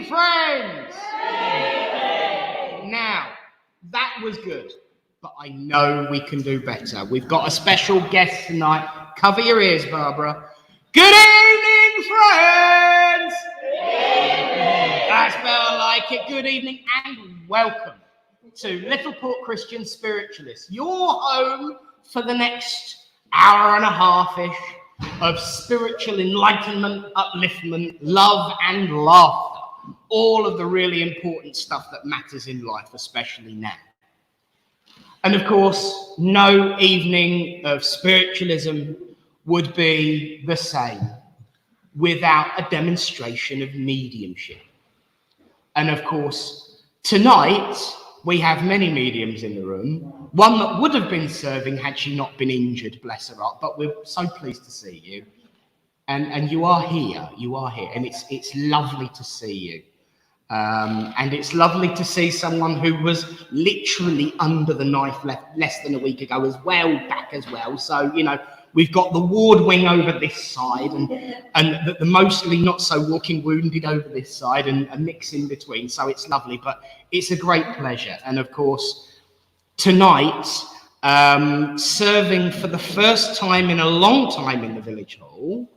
friends. Now, that was good, but I know we can do better. We've got a special guest tonight. Cover your ears, Barbara. Good evening, friends. That's better like it. Good evening and welcome to Littleport Christian Spiritualists, your home for the next hour and a half-ish of spiritual enlightenment, upliftment, love and laughter. All of the really important stuff that matters in life, especially now. And of course, no evening of spiritualism would be the same without a demonstration of mediumship. And of course, tonight, we have many mediums in the room. One that would have been serving had she not been injured, bless her heart. But we're so pleased to see you. And you are here. You are here. And it's lovely to see you. And it's lovely to see someone who was literally under the knife less than a week ago as well, back as well. So, you know, we've got the ward wing over this side and the mostly not so walking wounded over this side and a mix in between. So it's lovely, but it's a great pleasure. And of course, tonight, serving for the first time in a long time in the Village Hall,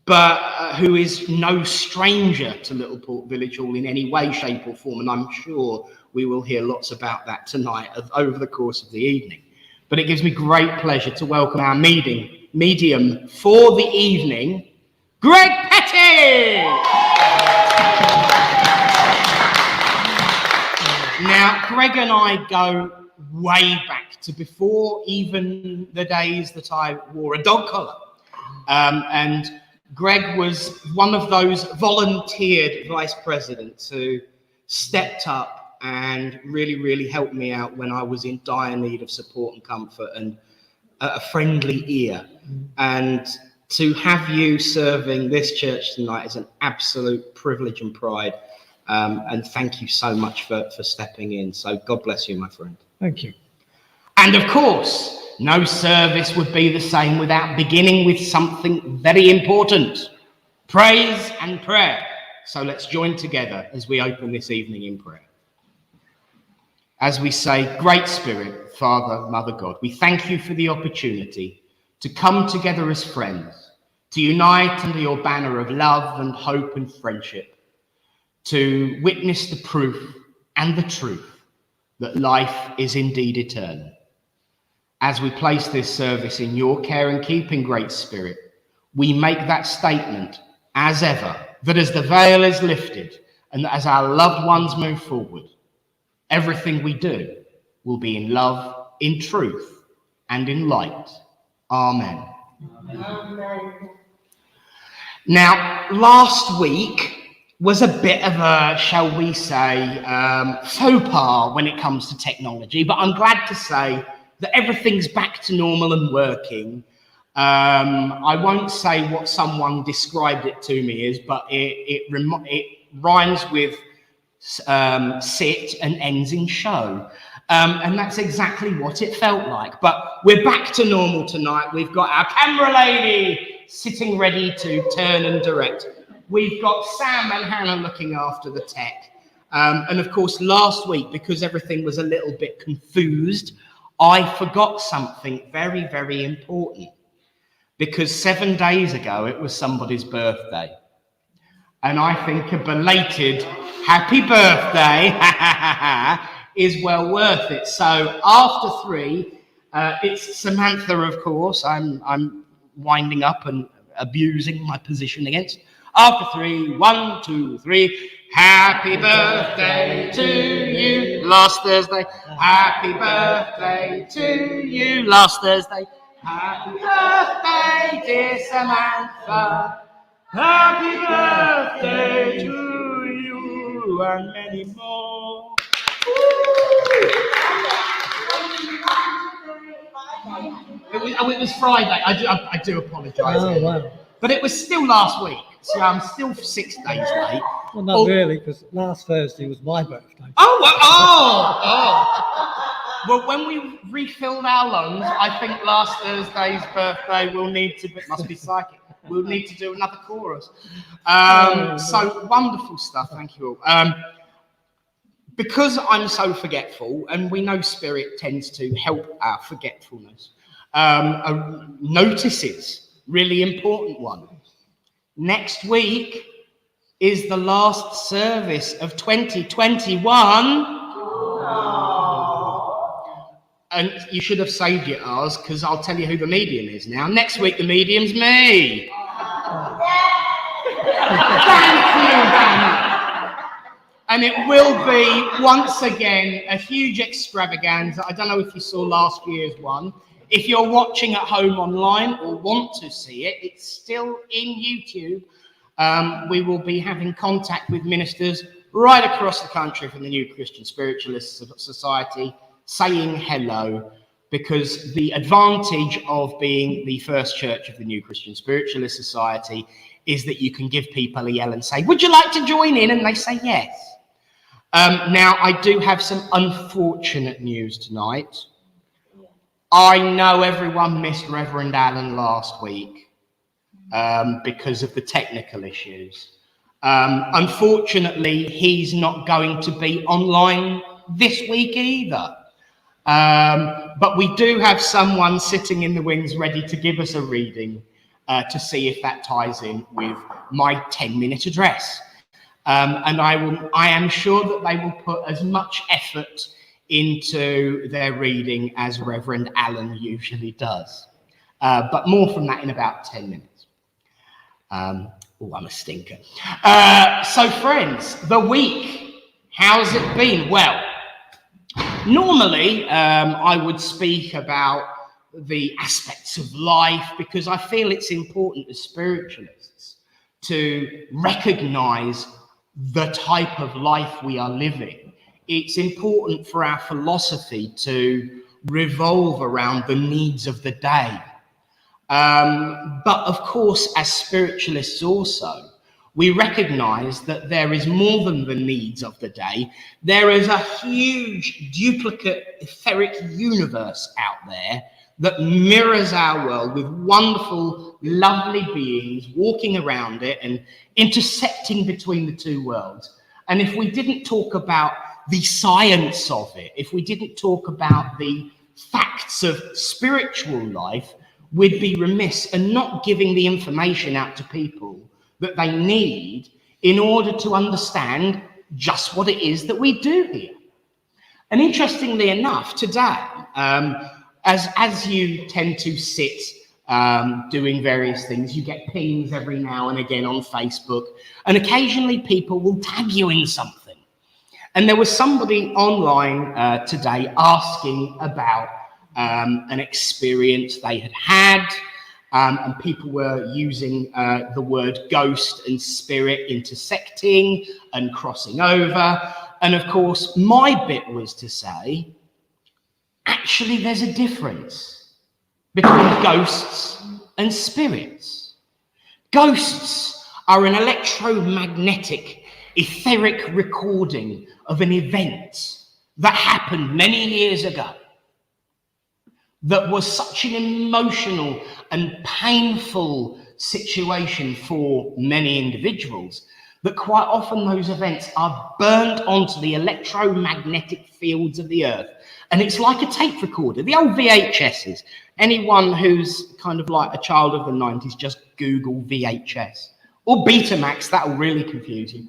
but who is no stranger to Littleport Village Hall in any way, shape or form. And I'm sure we will hear lots about that tonight over the course of the evening. But it gives me great pleasure to welcome our medium for the evening, Rev Cathy. Now, Greg and I go way back to before even the days that I wore a dog collar. And Greg was one of those volunteered vice presidents who stepped up and really helped me out when I was in dire need of support and comfort and a friendly ear. And to have you serving this church tonight is an absolute privilege and pride. And thank you so much for stepping in. So God bless you, my friend. Thank you. And of course, no service would be the same without beginning with something very important: praise and prayer. So let's join together as we open this evening in prayer. As we say, Great Spirit, Father, Mother God, we thank you for the opportunity to come together as friends, to unite under your banner of love and hope and friendship, to witness the proof and the truth that life is indeed eternal. As we place this service in your care and keeping, Great Spirit, we make that statement as ever, that as the veil is lifted and that as our loved ones move forward, everything we do will be in love, in truth, and in light. Amen. Amen. Now, last week was a bit of a, shall we say, faux pas when it comes to technology, but I'm glad to say that everything's back to normal and working. I won't say what someone described it to me as, but it rhymes with sit and ends in show. And that's exactly what it felt like. But we're back to normal tonight. We've got our camera lady sitting ready to turn and direct. We've got Sam and Hannah looking after the tech. And of course, last week, because everything was a little bit confused, I forgot something very important. Because 7 days ago, it was somebody's birthday. And I think a belated happy birthday is well worth it. So after 3, it's Samantha, of course. I'm winding up and abusing my position against. After 3, 1, 2, 3. Happy birthday to you last Thursday. Happy birthday to you last Thursday. Happy birthday, dear Samantha. Happy birthday to you and many more. It was Friday. I do apologise. Oh, wow. But it was still last week, so I'm still 6 days late. Well, not really, because last Thursday was my birthday. Well, when we refilled our lungs, I think last Thursday's birthday will need to, it must be psychic. We'll need to do another chorus. So wonderful stuff. Thank you all. Because I'm so forgetful, and we know Spirit tends to help our forgetfulness, notices, really important one. Next week is the last service of 2021. And you should have saved your R's, because I'll tell you who the medium is now. Next week, the medium's me. Thank you, Hannah. And it will be, once again, a huge extravaganza. I don't know if you saw last year's one. If you're watching at home online or want to see it, it's still in YouTube. We will be having contact with ministers right across the country from the New Christian Spiritualists Society, saying hello, because the advantage of being the first church of the New Christian Spiritualist Society is that you can give people a yell and say, would you like to join in? And they say yes. Now, I do have some unfortunate news tonight. I know everyone missed Reverend Alan last week because of the technical issues. Unfortunately, he's not going to be online this week either. But we do have someone sitting in the wings ready to give us a reading to see if that ties in with my 10-minute address. And I am sure that they will put as much effort into their reading as Reverend Alan usually does. But more from that in about 10 minutes. Oh, I'm a stinker. So friends, the week, how's it been? Well, normally I would speak about the aspects of life, because I feel it's important as spiritualists to recognize the type of life we are living. It's important for our philosophy to revolve around the needs of the day. But of course, as spiritualists also, we recognize that there is more than the needs of the day. There is a huge duplicate etheric universe out there that mirrors our world, with wonderful, lovely beings walking around it and intersecting between the two worlds. And if we didn't talk about the science of it, if we didn't talk about the facts of spiritual life, we'd be remiss in not giving the information out to people that they need in order to understand just what it is that we do here. And interestingly enough, today, as you tend to sit doing various things, you get pings every now and again on Facebook, and occasionally people will tag you in something. And there was somebody online today asking about an experience they had had, and people were using the word ghost and spirit intersecting and crossing over. And of course, my bit was to say, actually, there's a difference between ghosts and spirits. Ghosts are an electromagnetic, etheric recording of an event that happened many years ago, that was such an emotional and painful situation for many individuals that quite often those events are burnt onto the electromagnetic fields of the earth. And it's like a tape recorder, the old VHSs. Anyone who's kind of like a child of the 90s, just Google VHS. Or Betamax, that'll really confuse you.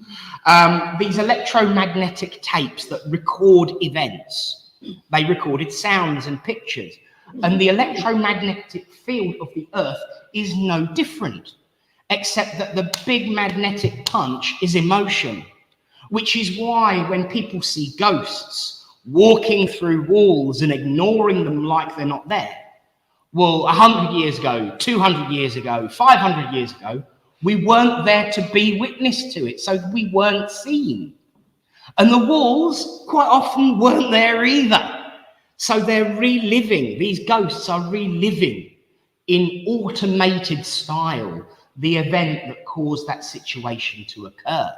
These electromagnetic tapes that record events. They recorded sounds and pictures. And the electromagnetic field of the earth is no different, except that the big magnetic punch is emotion, which is why when people see ghosts walking through walls and ignoring them like they're not there, well, 100 years ago, 200 years ago, 500 years ago, we weren't there to be witness to it, so we weren't seen. And the walls quite often weren't there either. So they're reliving, these ghosts are reliving in automated style the event that caused that situation to occur.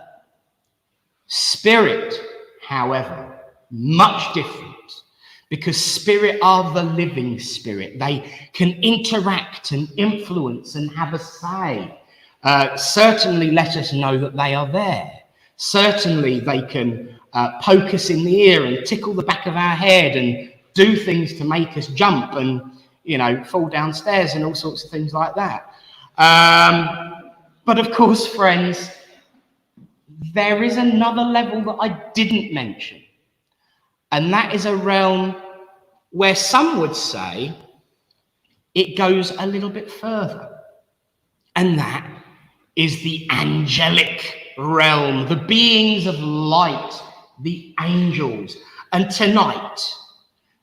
Spirit, however, much different, because spirit are the living spirit. They can interact and influence and have a say. Certainly let us know that they are there. Certainly they can poke us in the ear and tickle the back of our head and do things to make us jump and, you know, fall downstairs and all sorts of things like that. But of course, friends, there is another level that I didn't mention. And that is a realm where some would say it goes a little bit further. And that is the angelic realm, the beings of light, the angels. And tonight,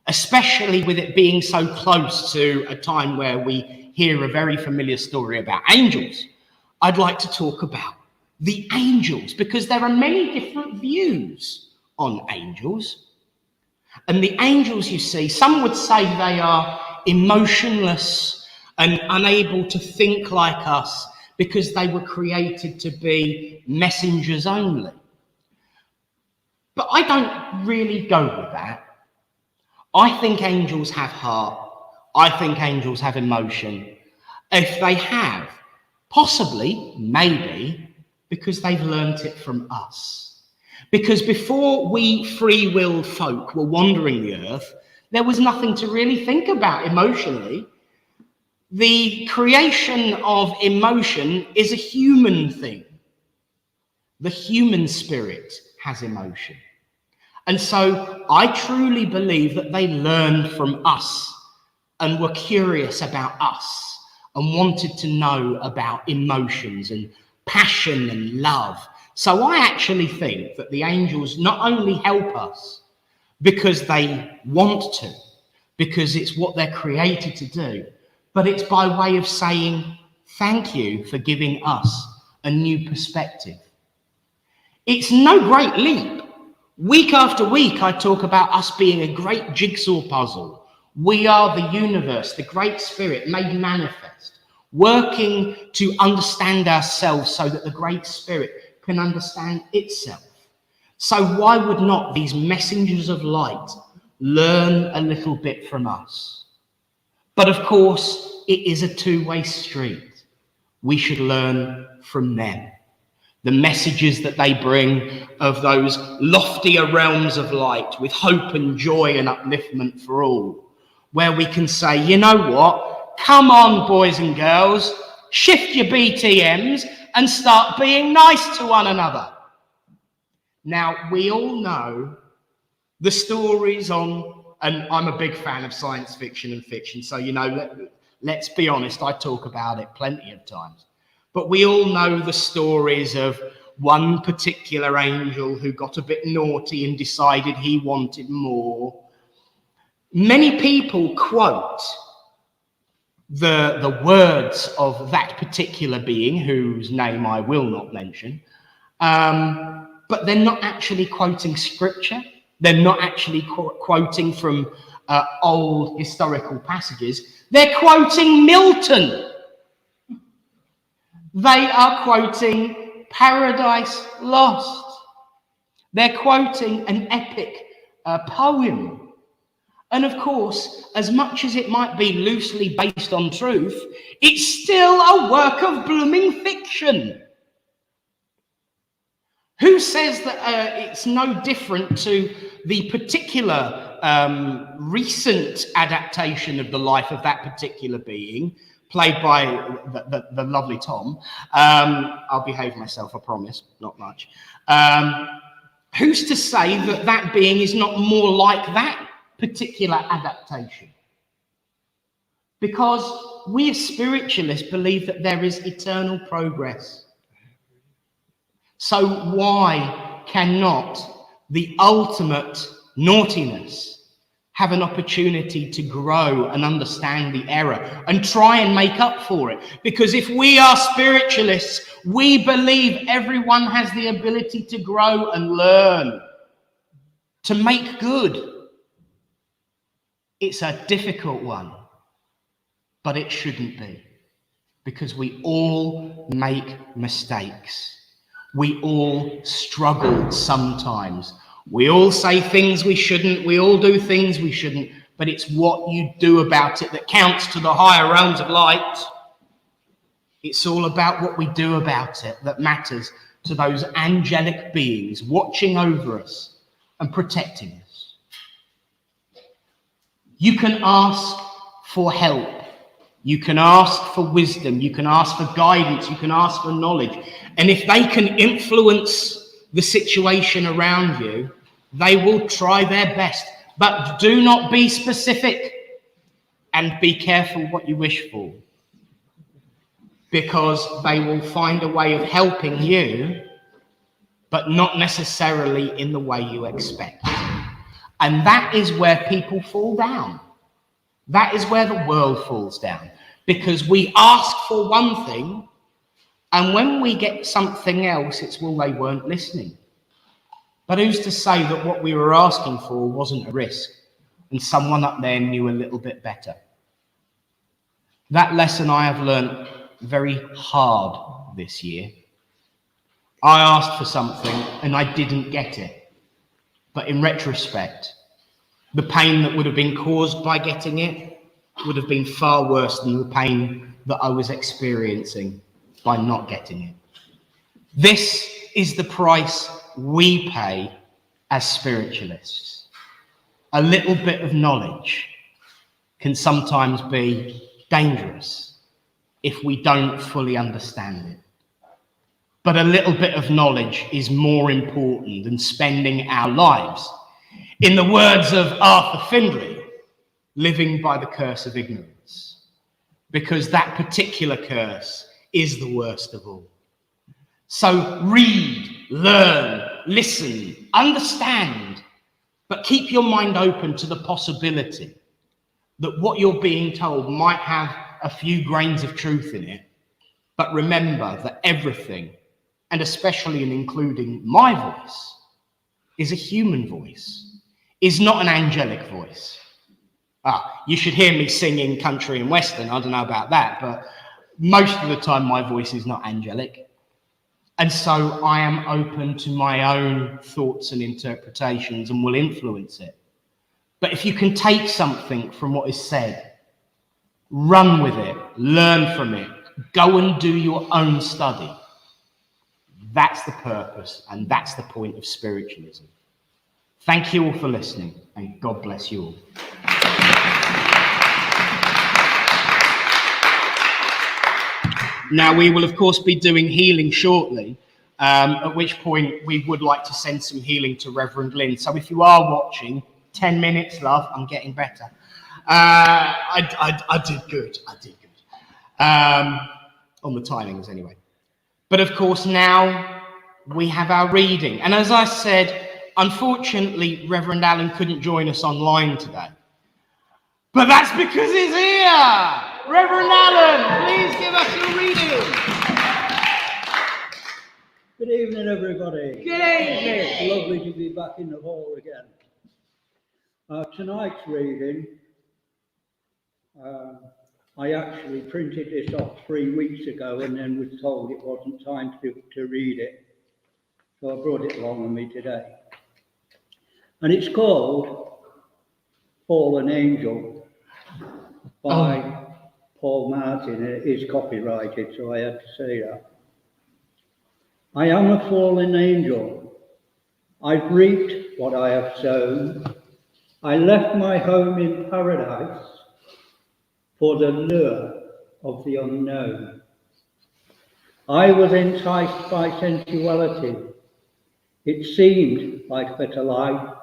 especially with it being so close to a time where we hear a very familiar story about angels, I'd like to talk about the angels, because there are many different views on angels. And the angels, you see, some would say they are emotionless and unable to think like us because they were created to be messengers only. But I don't really go with that. I think angels have heart. I think angels have emotion. If they have, possibly, maybe, because they've learnt it from us. Because before we free-willed folk were wandering the earth, there was nothing to really think about emotionally. The creation of emotion is a human thing. The human spirit has emotion. And so I truly believe that they learned from us and were curious about us and wanted to know about emotions and passion and love. So I actually think that the angels not only help us because they want to, because it's what they're created to do, but it's by way of saying thank you for giving us a new perspective. It's no great leap. Week after week, I talk about us being a great jigsaw puzzle. We are the universe, the great spirit made manifest, working to understand ourselves so that the great spirit can understand itself. So why would not these messengers of light learn a little bit from us? But of course, it is a two-way street. We should learn from them. The messages that they bring of those loftier realms of light with hope and joy and upliftment for all, where we can say, you know what? Come on, boys and girls, shift your BTMs and start being nice to one another. Now, we all know the stories on, and I'm a big fan of science fiction and fiction, so, you know, let's be honest, I talk about it plenty of times. But we all know the stories of one particular angel who got a bit naughty and decided he wanted more. Many people quote the words of that particular being, whose name I will not mention, but they're not actually quoting scripture. They're not actually quoting from old historical passages. They're quoting Milton. They are quoting Paradise Lost. They're quoting an epic poem. And of course, as much as it might be loosely based on truth, it's still a work of blooming fiction. Who says that it's no different to the particular recent adaptation of the life of that particular being, played by the lovely Tom? I'll behave myself, I promise, not much. Who's to say that that being is not more like that particular adaptation? Because we as spiritualists believe that there is eternal progress. So why cannot the ultimate naughtiness have an opportunity to grow and understand the error and try and make up for it? Because if we are spiritualists, we believe everyone has the ability to grow and learn, to make good. It's a difficult one, but it shouldn't be, because we all make mistakes. We all struggle sometimes. We all say things we shouldn't, we all do things we shouldn't, but it's what you do about it that counts to the higher realms of light. It's all about what we do about it that matters to those angelic beings watching over us and protecting us. You can ask for help. You can ask for wisdom. You can ask for guidance. You can ask for knowledge. And if they can influence the situation around you, they will try their best. But do not be specific, and be careful what you wish for, because they will find a way of helping you, but not necessarily in the way you expect. And that is where people fall down. That is where the world falls down, because we ask for one thing, and when we get something else, it's, well, they weren't listening. But who's to say that what we were asking for wasn't a risk, and someone up there knew a little bit better? That lesson I have learned very hard this year. I asked for something and I didn't get it. But in retrospect, the pain that would have been caused by getting it would have been far worse than the pain that I was experiencing by not getting it. This is the price we pay as spiritualists. A little bit of knowledge can sometimes be dangerous if we don't fully understand it. But a little bit of knowledge is more important than spending our lives, in the words of Arthur Findlay, living by the curse of ignorance, because that particular curse is the worst of all. So read, learn, listen, understand, but keep your mind open to the possibility that what you're being told might have a few grains of truth in it. But remember that everything, and especially and including my voice, is a human voice, is not an angelic voice. You should hear me singing country and western, I don't know about that, but most of the time my voice is not angelic. And so I am open to my own thoughts and interpretations and will influence it. But if you can take something from what is said, run with it, learn from it, go and do your own study. That's the purpose and that's the point of spiritualism. Thank you all for listening, and God bless you all. Now, we will, of course, be doing healing shortly, at which point we would like to send some healing to Reverend Lynn. So if you are watching, 10 minutes, love, I'm getting better. I did good. On the timings, anyway. But, of course, now we have our reading. And as I said, unfortunately, Reverend Alan couldn't join us online today. But that's because he's here! Reverend Alan, please give us your reading. Good evening, everybody. Good evening. It's lovely to be back in the hall again. Tonight's reading, I actually printed this off 3 weeks ago and then was told it wasn't time to read it. So I brought it along with me today. And it's called Fallen Angel by Paul Martin. It is copyrighted, so I had to say that. I am a fallen angel. I've reaped what I have sown. I left my home in paradise for the lure of the unknown. I was enticed by sensuality. It seemed like better life.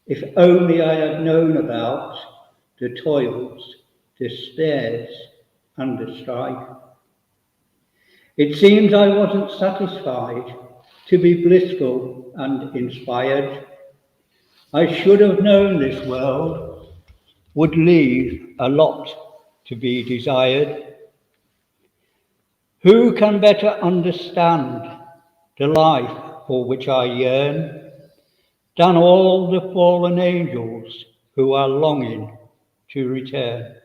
If only I had known about the toils, despairs, and the strife. It seems I wasn't satisfied to be blissful and inspired. I should have known this world would leave a lot to be desired. Who can better understand the life for which I yearn than all the fallen angels who are longing to return?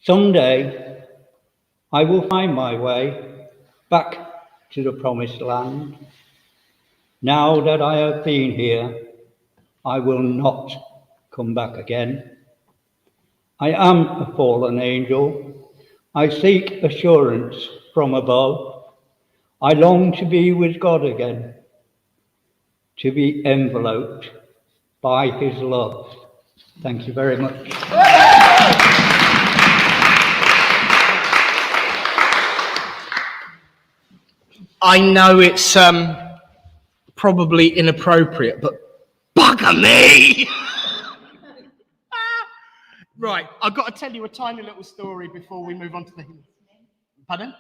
Someday I will find my way back to the promised land. Now that I have been here, I will not come back again. I am a fallen angel. I seek assurance from above. I long to be with God again, to be enveloped by his love. Thank you very much. I know it's probably inappropriate, but bugger me! Right, I've got to tell you a tiny little story before we move on to the... Pardon?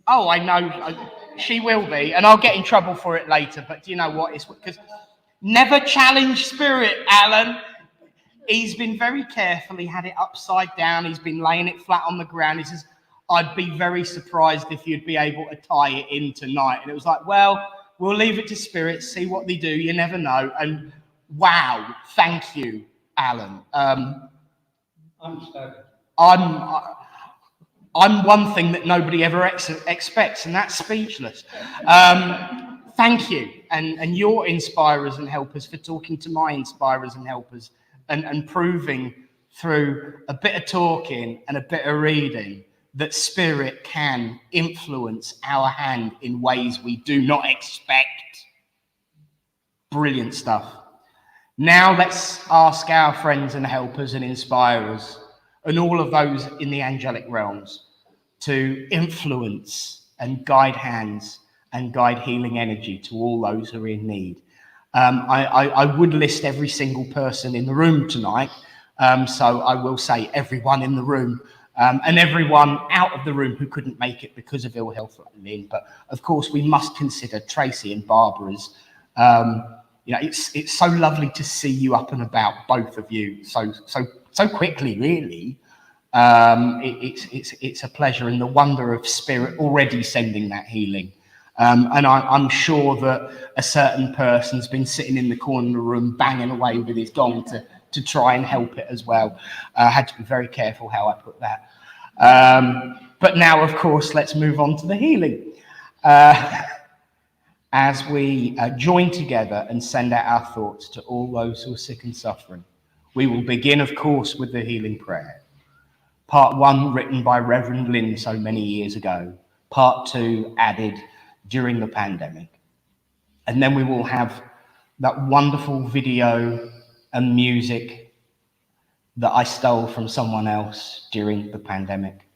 Oh, I know, she will be, and I'll get in trouble for it later, but do you know what? It's because never challenge spirit, Alan. He's been very careful, he had it upside down, he's been laying it flat on the ground. He says, I'd be very surprised if you'd be able to tie it in tonight. And it was like, well, we'll leave it to spirits, see what they do, you never know. And wow, thank you, Alan. I'm staggered. I'm one thing that nobody ever expects, and that's speechless. Thank you, and your inspirers and helpers for talking to my inspirers and helpers and proving through a bit of talking and a bit of reading that spirit can influence our hand in ways we do not expect. Brilliant stuff. Now let's ask our friends and helpers and inspirers and all of those in the angelic realms to influence and guide hands and guide healing energy to all those who are in need. I would list every single person in the room tonight, so I will say everyone in the room and everyone out of the room who couldn't make it because of ill health, but of course we must consider Tracy and Barbara's. You know, it's so lovely to see you up and about, both of you, so quickly, really. It's a pleasure, and the wonder of spirit already sending that healing. And I'm sure that a certain person's been sitting in the corner of the room banging away with his gong to try and help it as well. I had to be very careful how I put that. But now, of course, let's move on to the healing. As we join together and send out our thoughts to all those who are sick and suffering, we will begin, of course, with the healing prayer. Part 1 written by Reverend Lynn so many years ago. Part 2 added during the pandemic. And then we will have that wonderful video and music that I stole from someone else during the pandemic.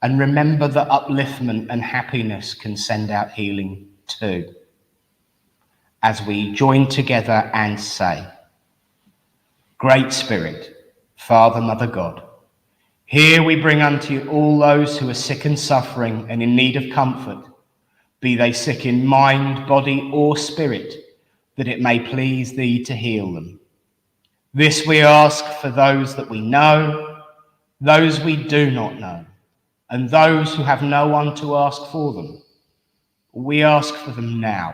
And remember that upliftment and happiness can send out healing too. As we join together and say, Great Spirit, Father, Mother God, here we bring unto you all those who are sick and suffering and in need of comfort, be they sick in mind, body, or spirit, that it may please thee to heal them. This we ask for those that we know, those we do not know, and those who have no one to ask for them. We ask for them now.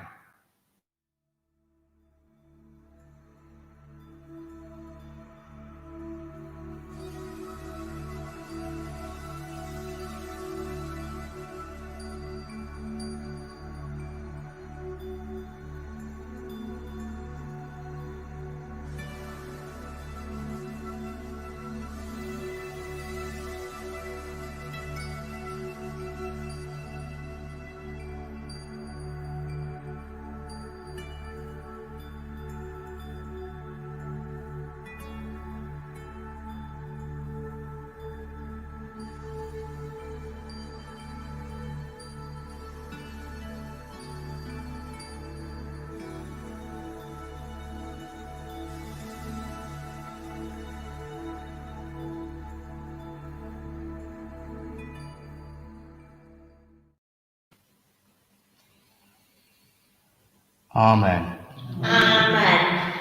Amen. Amen.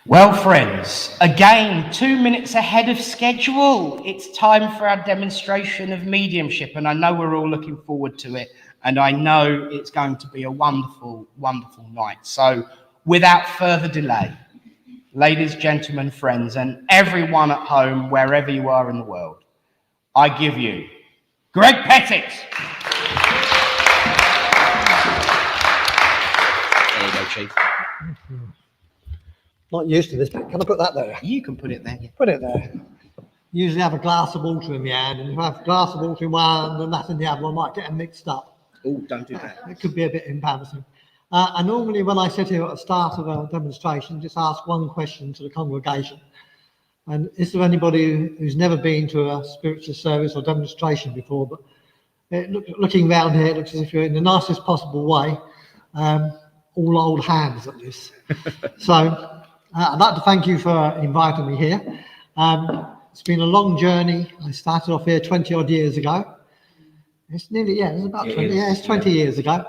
Well, friends, again, 2 minutes ahead of schedule. It's time for our demonstration of mediumship, and I know we're all looking forward to it, and I know it's going to be a wonderful, wonderful night. So, without further delay, ladies, gentlemen, friends, and everyone at home, wherever you are in the world, I give you Greg Pettit. Chief. Not used to this, but can I put that there? You can put it there. Yeah. Put it there. Usually have a glass of water in my hand, and if I have a glass of water in one hand and that in the other, I might get them mixed up. Oh, don't do that. It could be a bit embarrassing. And normally when I sit here at the start of a demonstration, just ask one question to the congregation. And is there anybody who's never been to a spiritual service or demonstration before? But looking around here, it looks as if you're in the nicest possible way. All old hands at this. So I'd like to thank you for inviting me here. It's been a long journey. I started off here 20 odd years ago. It's nearly, it's about 20, it's 20 years ago.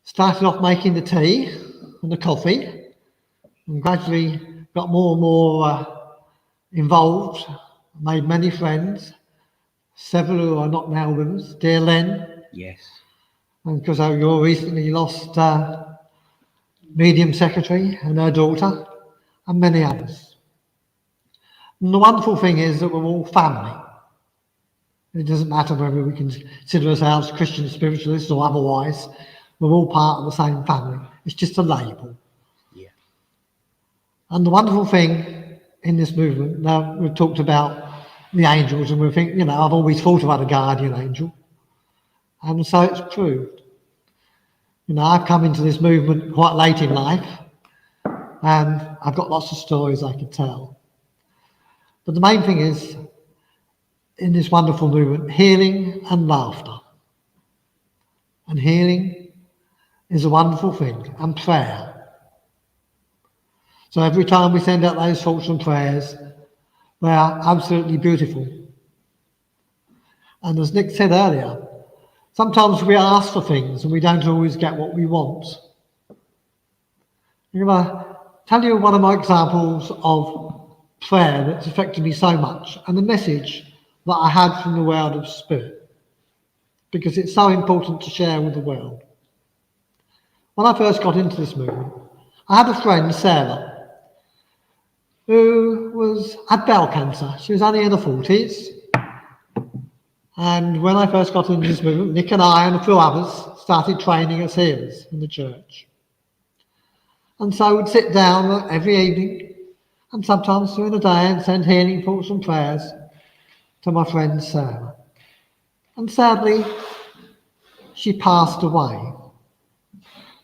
Started off making the tea and the coffee, and gradually got more and more involved, made many friends, several who are not now with us, dear Len. Yes. And because you recently lost Medium Secretary and her daughter, and many others. And the wonderful thing is that we're all family. It doesn't matter whether we consider ourselves Christian spiritualists or otherwise, we're all part of the same family. It's just a label. Yeah. And the wonderful thing in this movement, now we've talked about the angels, and we think, I've always thought about a guardian angel. And so it's proved. I've come into this movement quite late in life, and I've got lots of stories I could tell. But the main thing is, in this wonderful movement, healing and laughter. And healing is a wonderful thing, and prayer. So every time we send out those thoughts and prayers, they are absolutely beautiful. And as Nick said earlier, sometimes we ask for things and we don't always get what we want. I'm going to tell you one of my examples of prayer that's affected me so much, and the message that I had from the world of spirit, because it's so important to share with the world. When I first got into this movement, I had a friend, Sarah, who had bowel cancer. She was only in her 40s. And when I first got into this movement, Nick and I and a few others started training as healers in the church. And so we'd sit down every evening and sometimes during the day and send healing thoughts and prayers to my friend Sarah. And sadly, she passed away.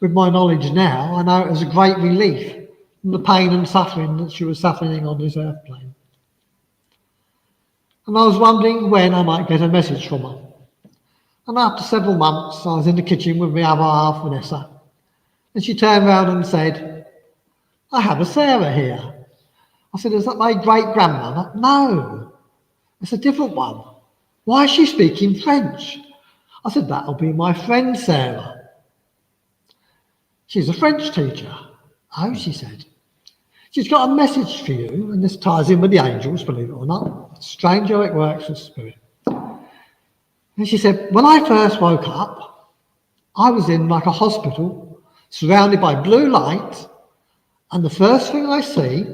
With my knowledge now, I know it was a great relief from the pain and suffering that she was suffering on this earth plane. And I was wondering when I might get a message from her. And after several months, I was in the kitchen with my other half, Vanessa, and she turned around and said, "I have a Sarah here." I said, "Is that my great-grandmother?" "No, it's a different one." "Why is she speaking French?" I said, "That'll be my friend Sarah. She's a French teacher." "Oh," she said, "she's got a message for you," and this ties in with the angels, believe it or not. It's strange how it works with spirit. And she said, "When I first woke up, I was in like a hospital, surrounded by blue light, and the first thing I see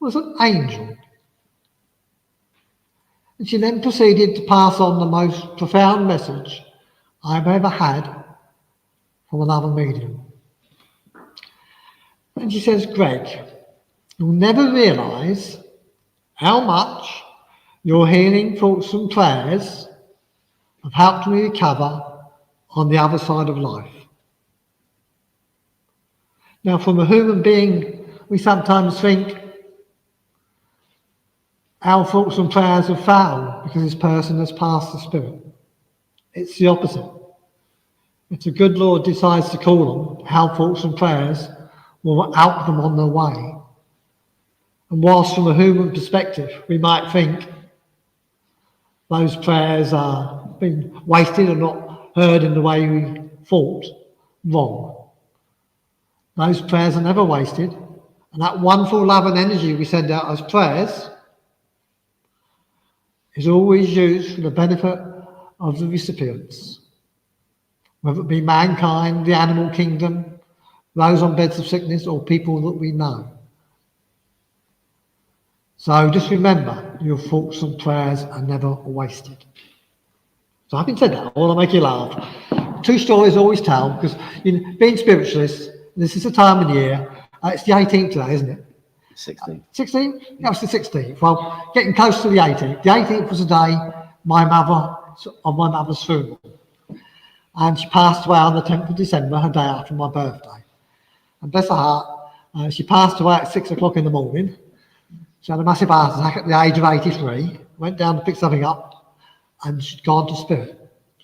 was an angel." And she then proceeded to pass on the most profound message I've ever had from another medium. And she says, "Greg, you'll never realise how much your healing thoughts and prayers have helped me recover on the other side of life." Now, from a human being, we sometimes think our thoughts and prayers have failed because this person has passed the spirit. It's the opposite. If the good Lord decides to call them, our thoughts and prayers will help them on their way. And whilst from a human perspective, we might think those prayers are being wasted and not heard in the way we thought, wrong. Those prayers are never wasted. And that wonderful love and energy we send out as prayers is always used for the benefit of the recipients, whether it be mankind, the animal kingdom, those on beds of sickness, or people that we know. So just remember, your thoughts and prayers are never wasted. So having said that, I want to make you laugh. two stories I always tell, because being spiritualists, this is the time of year, it's the 18th today, isn't it? 16. 16th? Yeah, it's the 16th. Well, getting close to the 18th. The 18th was the day of my mother's funeral. And she passed away on the 10th of December, her day after my birthday. And bless her heart, she passed away at 6 o'clock in the morning. She had a massive heart attack at the age of 83, went down to pick something up, and she'd gone to spirit.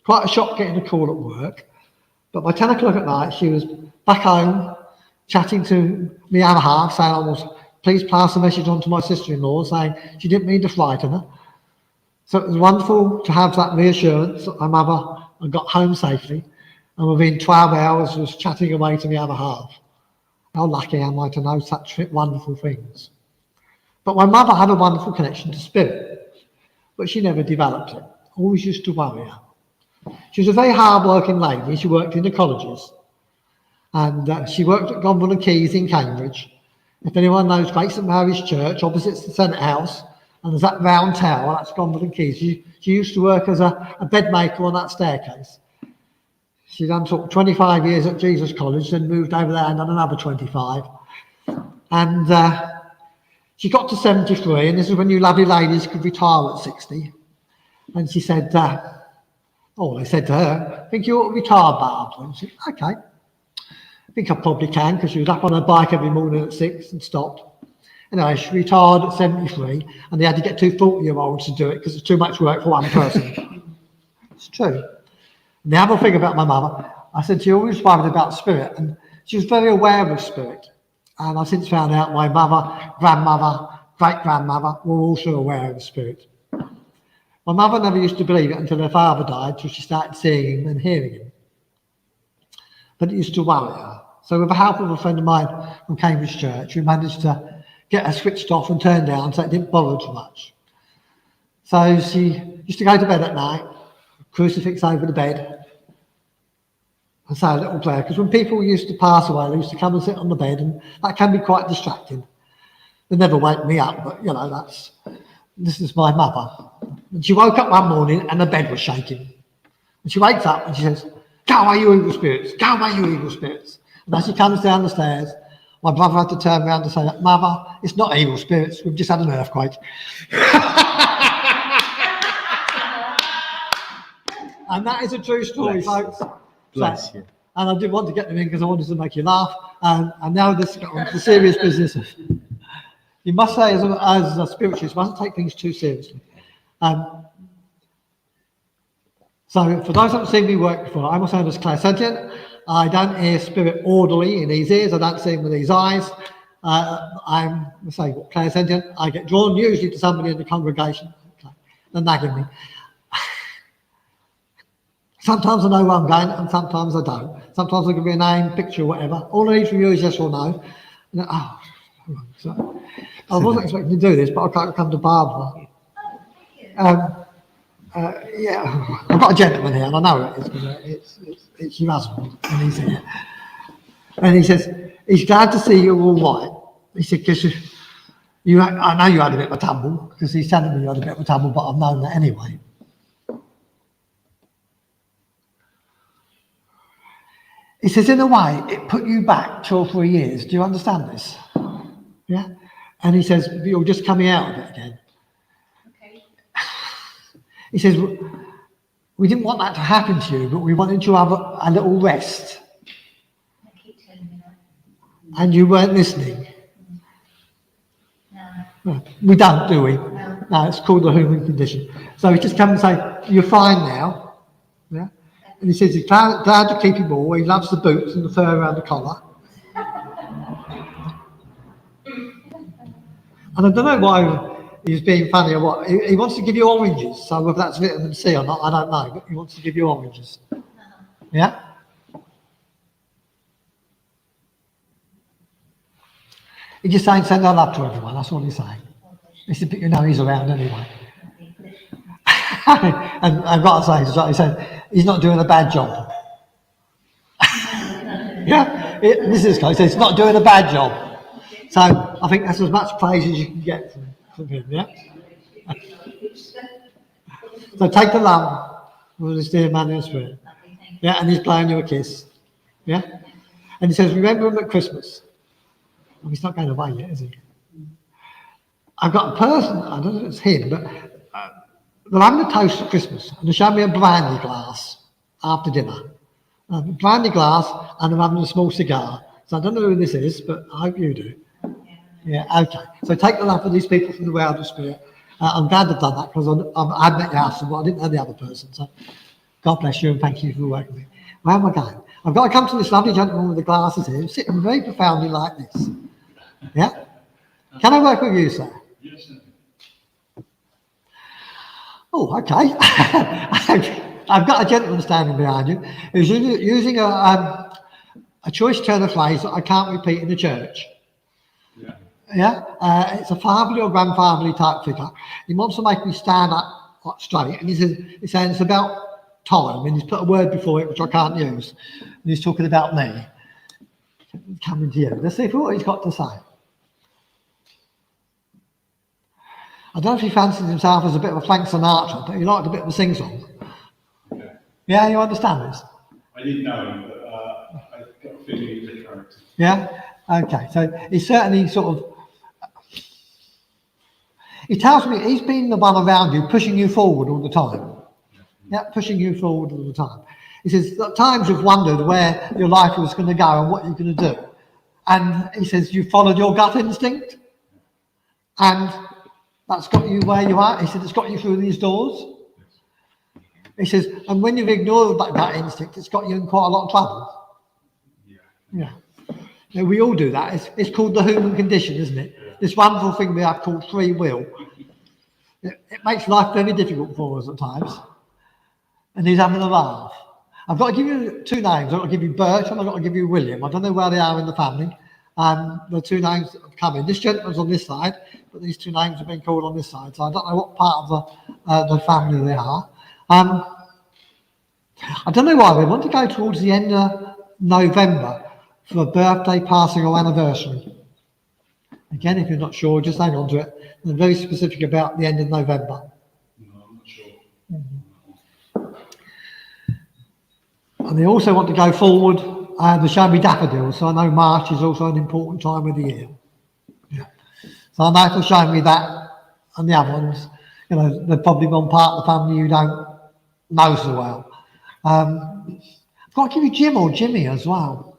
Quite a shock getting a call at work. But by 10 o'clock at night, she was back home, chatting to the other half, saying, please pass a message on to my sister-in-law, saying she didn't mean to frighten her. So it was wonderful to have that reassurance that my mother had got home safely, and within 12 hours was chatting away to the other half. How lucky am I to know such wonderful things. But my mother had a wonderful connection to spirit, but she never developed it. Always used to worry her. She was a very hard-working lady. She worked in the colleges, and she worked at Gonville and Keys in Cambridge. If anyone knows Great St Mary's Church, opposite the Senate House, and there's that round tower, that's Gonville and Keys. She used to work as a bed maker on that staircase. She done 25 years at Jesus College, then moved over there and done another 25. And she got to 73, and this is when you lovely ladies could retire at 60. And she said, they said to her, I think you ought to retire, Barbara. And she said, okay. I think I probably can, because she was up on her bike every morning at 6 and stopped. Anyway, she retired at 73, and they had to get two 40-year-olds to do it because it's too much work for one person. It's true. And the other thing about my mother, I said she always worried about spirit, and she was very aware of spirit. And I've since found out my mother, grandmother, great-grandmother were also aware of spirit. My mother never used to believe it until her father died, till she started seeing him and hearing him. But it used to worry her. So with the help of a friend of mine from Cambridge Church, we managed to get her switched off and turned down so it didn't bother too much. So she used to go to bed at night, crucifix over the bed, and say a little prayer. Because when people used to pass away, they used to come and sit on the bed, and that can be quite distracting. They never wake me up, but this is my mother. And she woke up one morning and the bed was shaking. And she wakes up and she says, "Go away, you evil spirits, go away, you evil spirits." And as she comes down the stairs, my brother had to turn around and say, "Mother, it's not evil spirits, we've just had an earthquake." And that is a true story, folks. Bless you. And I did want to get them in because I wanted to make you laugh. And now let's get on to the serious business. You must say, as a spiritualist, you mustn't take things too seriously. So for those who haven't seen me work before, I'm also known as clairsentient. I don't hear spirit audibly in these ears. I don't see them with these eyes. I'm clairsentient. I get drawn usually to somebody in the congregation. Okay. They're nagging me. Sometimes I know where I'm going, and sometimes I don't. Sometimes I give you a name, picture, whatever. All I need from you is yes or no. So, I wasn't expecting to do this, but I can't come to Barbara. Yeah, I've got a gentleman here, and I know it is because it's your husband, and he's here. And he says he's glad to see you all right. He said because I know you had a bit of a tumble, because he's telling me you had a bit of a tumble, but I've known that anyway. He says, in a way, it put you back 2 or 3 years. Do you understand this? Yeah? And he says, you're just coming out of it again. Okay. He says, we didn't want that to happen to you, but we wanted you to have a little rest. I keep telling you that. And you weren't listening. No. We don't, do we? No. No, it's called the human condition. So he just comes and say, you're fine now. Yeah? And he says he's glad to keep him all. He loves the boots and the fur around the collar. And I don't know why he's being funny or what. He wants to give you oranges. So whether that's vitamin C or not, I don't know. But he wants to give you oranges. Yeah? He's just saying send our love to everyone. That's all he's saying. He said, but you know he's around anyway. And I've got to say, he said, he's not doing a bad job. Yeah, this is he says, he's not doing a bad job. So I think that's as much praise as you can get from him, yeah? So take the love of this dear man in the spirit. Yeah, and he's blowing you a kiss. Yeah? And he says, remember him at Christmas. Well, he's not going away yet, is he? I've got a person, I don't know if it's him, but they're having a toast at Christmas, and they show me a brandy glass after dinner. Brandy glass, and they're having a small cigar. So I don't know who this is, but I hope you do. Yeah, okay. So take the love of these people from the world of spirit. I'm glad they've done that, because I've met your house, but I didn't know the other person. So God bless you, and thank you for working with me. Where am I going? I've got to come to this lovely gentleman with the glasses here, sitting very profoundly like this. Yeah? Can I work with you, sir? Yes, sir. Oh, okay. I've got a gentleman standing behind you who's using a choice turn of phrase that I can't repeat in the church. Yeah. Yeah, it's a fatherly or grandfatherly type figure. He wants to make me stand up straight, and he's saying it's about time, and he's put a word before it which I can't use, and he's talking about me. Coming to you. Let's see what he's got to say. I don't know if he fancies himself as a bit of a Frank Sinatra, but he liked a bit of a sing-song. Okay. Yeah, you understand this? I didn't know him, but I've got a feeling he's a character. Yeah? Okay, so he's certainly sort of... He tells me he's been the one around you, pushing you forward all the time. Yeah, pushing you forward all the time. He says, at times you've wondered where your life was going to go and what you're going to do. And he says, you followed your gut instinct. And that's got you where you are. He said, it's got you through these doors. He says, and when you've ignored that gut instinct, it's got you in quite a lot of trouble. Yeah. Yeah, we all do that. It's called the human condition, isn't it? Yeah. This wonderful thing we have called free will. It makes life very difficult for us at times. And he's having a laugh. I've got to give you two names. I've got to give you Birch and I've got to give you William. I don't know where they are in the family. The two names that have come in. This gentleman's on this side, but these two names have been called on this side. So I don't know what part of the family they are. I don't know why. We want to go towards the end of November for a birthday, passing or anniversary. Again, if you're not sure, just hang on to it. They're very specific about the end of November. No, I'm not sure. And they also want to go forward the show me daffodils. So I know March is also an important time of the year. Yeah. So I know if they're showing me that and the other ones, you know, they're probably one part of the family you don't know so well. I've got to give you Jim or Jimmy as well.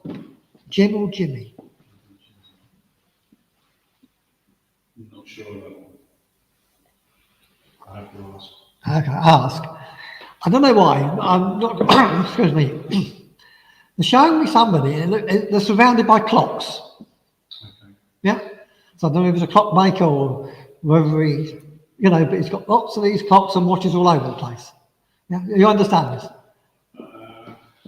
Jim or Jimmy? I'm not sure about that. I have to ask. Okay, ask. I don't know why. I'm not. Excuse me. They're showing me somebody, and they're surrounded by clocks. Okay. Yeah. So I don't know if it's a clockmaker or whether he, you know, but he's got lots of these clocks and watches all over the place. Yeah. You understand this?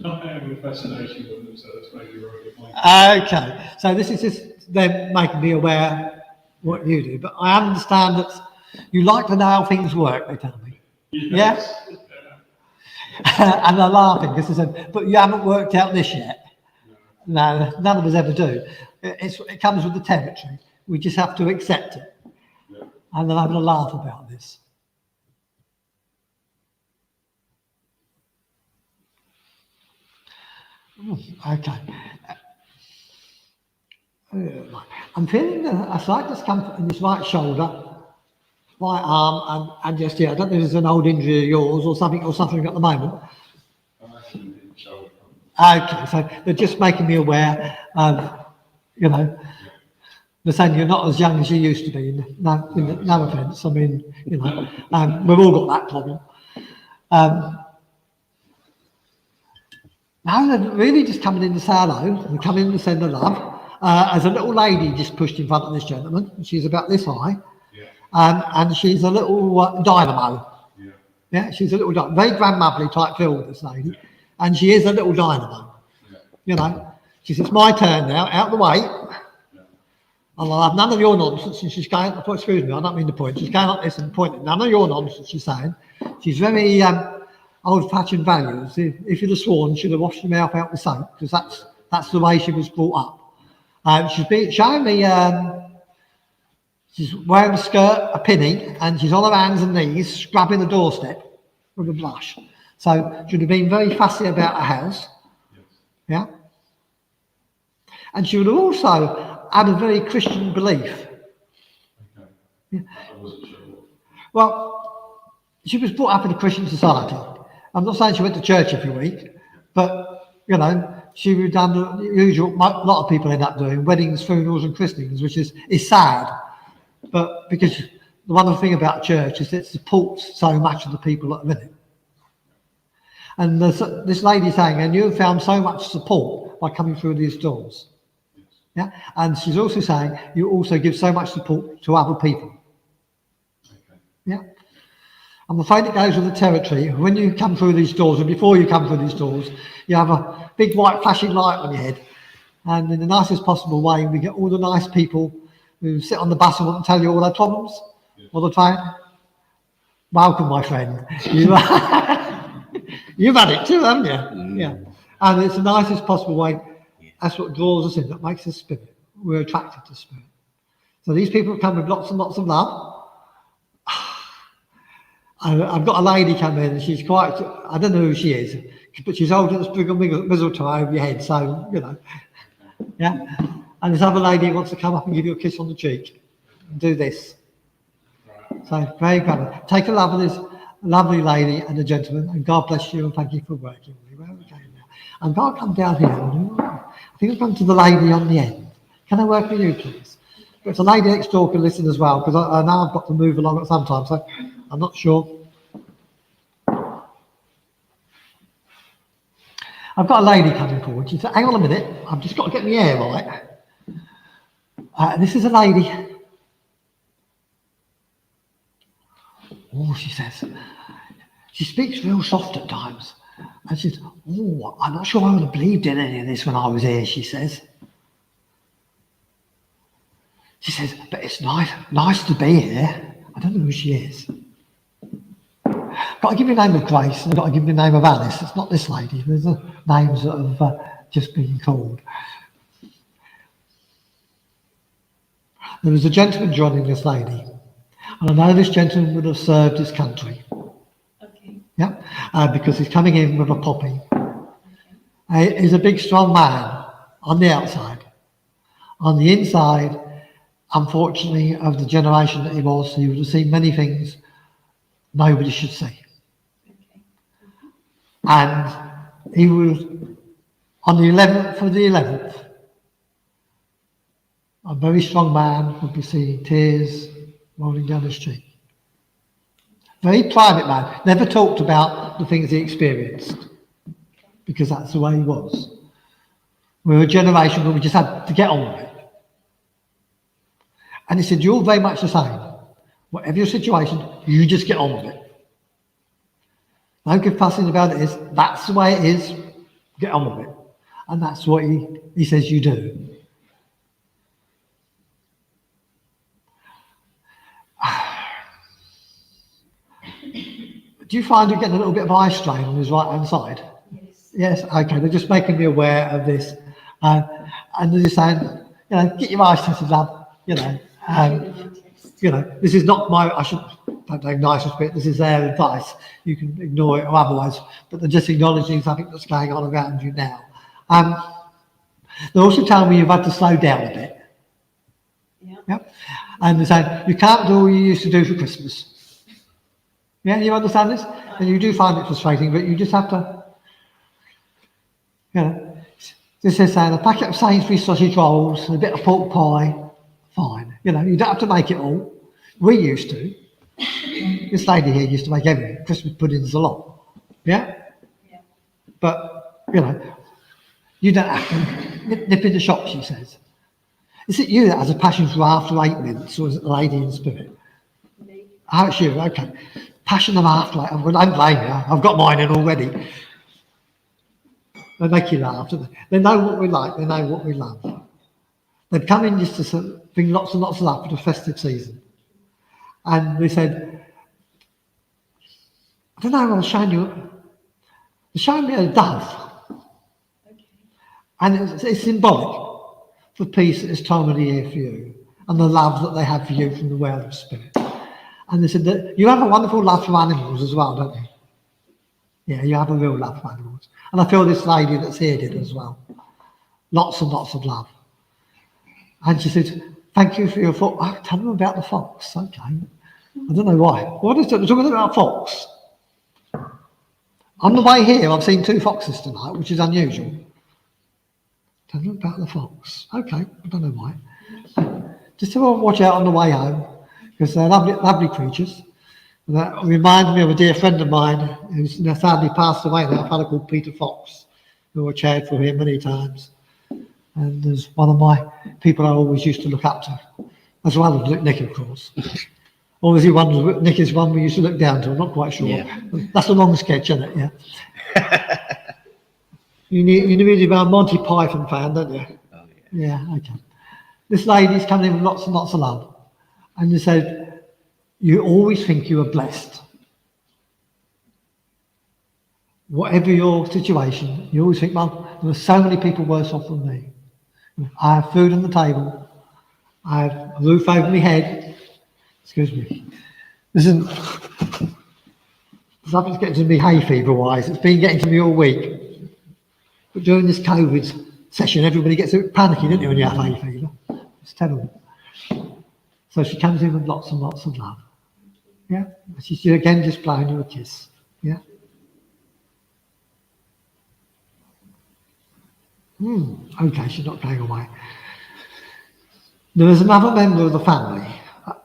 I have a fascination with them, so that's maybe right. Okay. So this is just them making me aware what you do, but I understand that you like to know how things work. They tell me. Yes. Yeah. And they're laughing because they said, but you haven't worked out this yet. No, none of us ever do. It comes with the territory. We just have to accept it. Yeah. And they're having a laugh about this. Okay. I'm feeling a slight discomfort in this right shoulder, right arm, and just here. I don't know if it's an old injury of yours or something at the moment. I'm actually in shoulder problem. Okay, so they're just making me aware of, you know, they're saying you're not as young as you used to be. No offence. I mean, you know, we've all got that problem. Now they're really just coming in to say hello. They're coming in to send the love. As a little lady just pushed in front of this gentleman. She's about this high. Yeah. And she's a little dynamo. Yeah. Yeah, she's a little very grandmotherly type feel with this lady. And she is a little dynamo. Yeah. You know, she says, it's my turn now, out of the way. Yeah. And I'll have none of your nonsense. And she's going, excuse me, I don't mean to point. She's going like this and pointing. None of your nonsense, she's saying. She's very old-fashioned values. If you'd have sworn, she'd have washed her mouth out with soap, because that's the way she was brought up. She's been showing me, she's wearing a skirt, a pinny, and she's on her hands and knees, scrubbing the doorstep with a brush. So she would have been very fussy about her house. Yes. Yeah. And she would have also had a very Christian belief. Okay. Yeah. I wasn't sure. Well, she was brought up in a Christian society. I'm not saying she went to church every week, but, you know, she would have done the usual, a lot of people end up doing, weddings, funerals and christenings, which is sad. But because the wonderful thing about church is it supports so much of the people that are in it. And this lady saying, and you have found so much support by coming through these doors. Yeah, and she's also saying you also give so much support to other people. Okay. Yeah, I'm afraid it goes with the territory. When you come through these doors, and before you come through these doors, you have a big white flashing light on your head, and in the nicest possible way, we get all the nice people who sit on the bus and want to tell you all their problems all the time. Welcome, my friend. You've had it too, haven't you? Yeah, and it's the nicest possible way. That's what draws us in, that makes us spirit. We're attracted to spirit. So these people come with lots and lots of love. I've got a lady come in, and she's quite, I don't know who she is, but she's holding a sprig of mistletoe over your head, so, you know. Yeah? And this other lady wants to come up and give you a kiss on the cheek and do this. So, very good. Take a love of this lovely lady and a gentleman, and God bless you and thank you for working with me. Where are we going now? And God, come down here. I think I've gone to the lady on the end. Can I work with you, please? But if the lady next door can listen as well, because I know I've got to move along at some time, so I'm not sure. I've got a lady coming forward. She said, hang on a minute, I've just got to get my hair right. This is a lady. Oh, she says, she speaks real soft at times. And she says, oh, I'm not sure I would have believed in any of this when I was here, she says. She says, but it's nice to be here. I don't know who she is. I've got to give you the name of Grace, and I've got to give you the name of Alice. It's not this lady. There's the names that have just been called. There was a gentleman joining this lady. And I know this gentleman would have served his country. Okay. Yeah, because he's coming in with a poppy. He's a big, strong man on the outside. On the inside, unfortunately, of the generation that he was, he would have seen many things nobody should see. Okay. And he was on the 11th of the 11th. A very strong man would be seeing tears rolling down his cheek. Very private man, never talked about the things he experienced, because that's the way he was. We're a generation where we just had to get on with it. And he said, you're very much the same. Whatever your situation, you just get on with it. No good fussing about it. That's the way it is, get on with it. And that's what he says you do. Do you find you're getting a little bit of eye strain on his right-hand side? Yes. Yes, okay, they're just making me aware of this. And they're just saying, you know, get your eyes tested, love, you know. You know, this is not my, don't take nicest bit, this is their advice. You can ignore it or otherwise, but they're just acknowledging something that's going on around you now. They're also telling me you've had to slow down a bit. Yeah. Yep. And they're saying, you can't do what you used to do for Christmas. Yeah, you understand this? And you do find it frustrating, but you just have to, you know, this is saying a packet of Sainsbury's sausage rolls and a bit of pork pie, fine. You know, you don't have to make it all. We used to. This lady here used to make everything. Christmas puddings a lot. Yeah? Yeah. But, you know, you don't have to nip in the shop, she says. Is it you that has a passion for after 8 minutes, or is it the lady in spirit? Me. Oh, it's you, okay. Passion of after 8, I don't blame you. I've got mine in already. They make you laugh, don't they? They know what we like, they know what we love. They've come in just to bring lots and lots of love for the festive season. And they said, I don't know, I'll show you. They showed me a dove. Okay. And it's symbolic for peace at this time of the year for you, and the love that they have for you from the world of spirit. And they said that you have a wonderful love for animals as well, don't you? Yeah, you have a real love for animals. And I feel this lady that's here did as well. Lots and lots of love. And she said, thank you for your fox. Oh, tell them about the fox. Okay. I don't know why. What is it? They're talking about fox. On the way here, I've seen 2 foxes tonight, which is unusual. Tell them about the fox. Okay, I don't know why. Just to watch out on the way home, because they're lovely, lovely creatures. And that reminds me of a dear friend of mine who's sadly passed away now, a fellow called Peter Fox, who I chaired for him many times. And there's one of my people I always used to look up to, as well as Nick, of course. Obviously, Nick is one we used to look down to. I'm not quite sure. Yeah. That's a long sketch, isn't it? Yeah. You need about a Monty Python fan, don't you? Oh, Yeah. Okay. This lady's coming in with lots and lots of love, and you said you always think you are blessed. Whatever your situation, you always think, well, there are so many people worse off than me. I have food on the table. I have a roof over my head. Excuse me. Something's getting to me hay fever wise. It's been getting to me all week. But during this COVID session, everybody gets a bit panicky, don't you, when you have hay fever? It's terrible. So she comes in with lots and lots of love. Yeah? She's again just blowing you a kiss. Yeah? Okay, she's not going away. There is another member of the family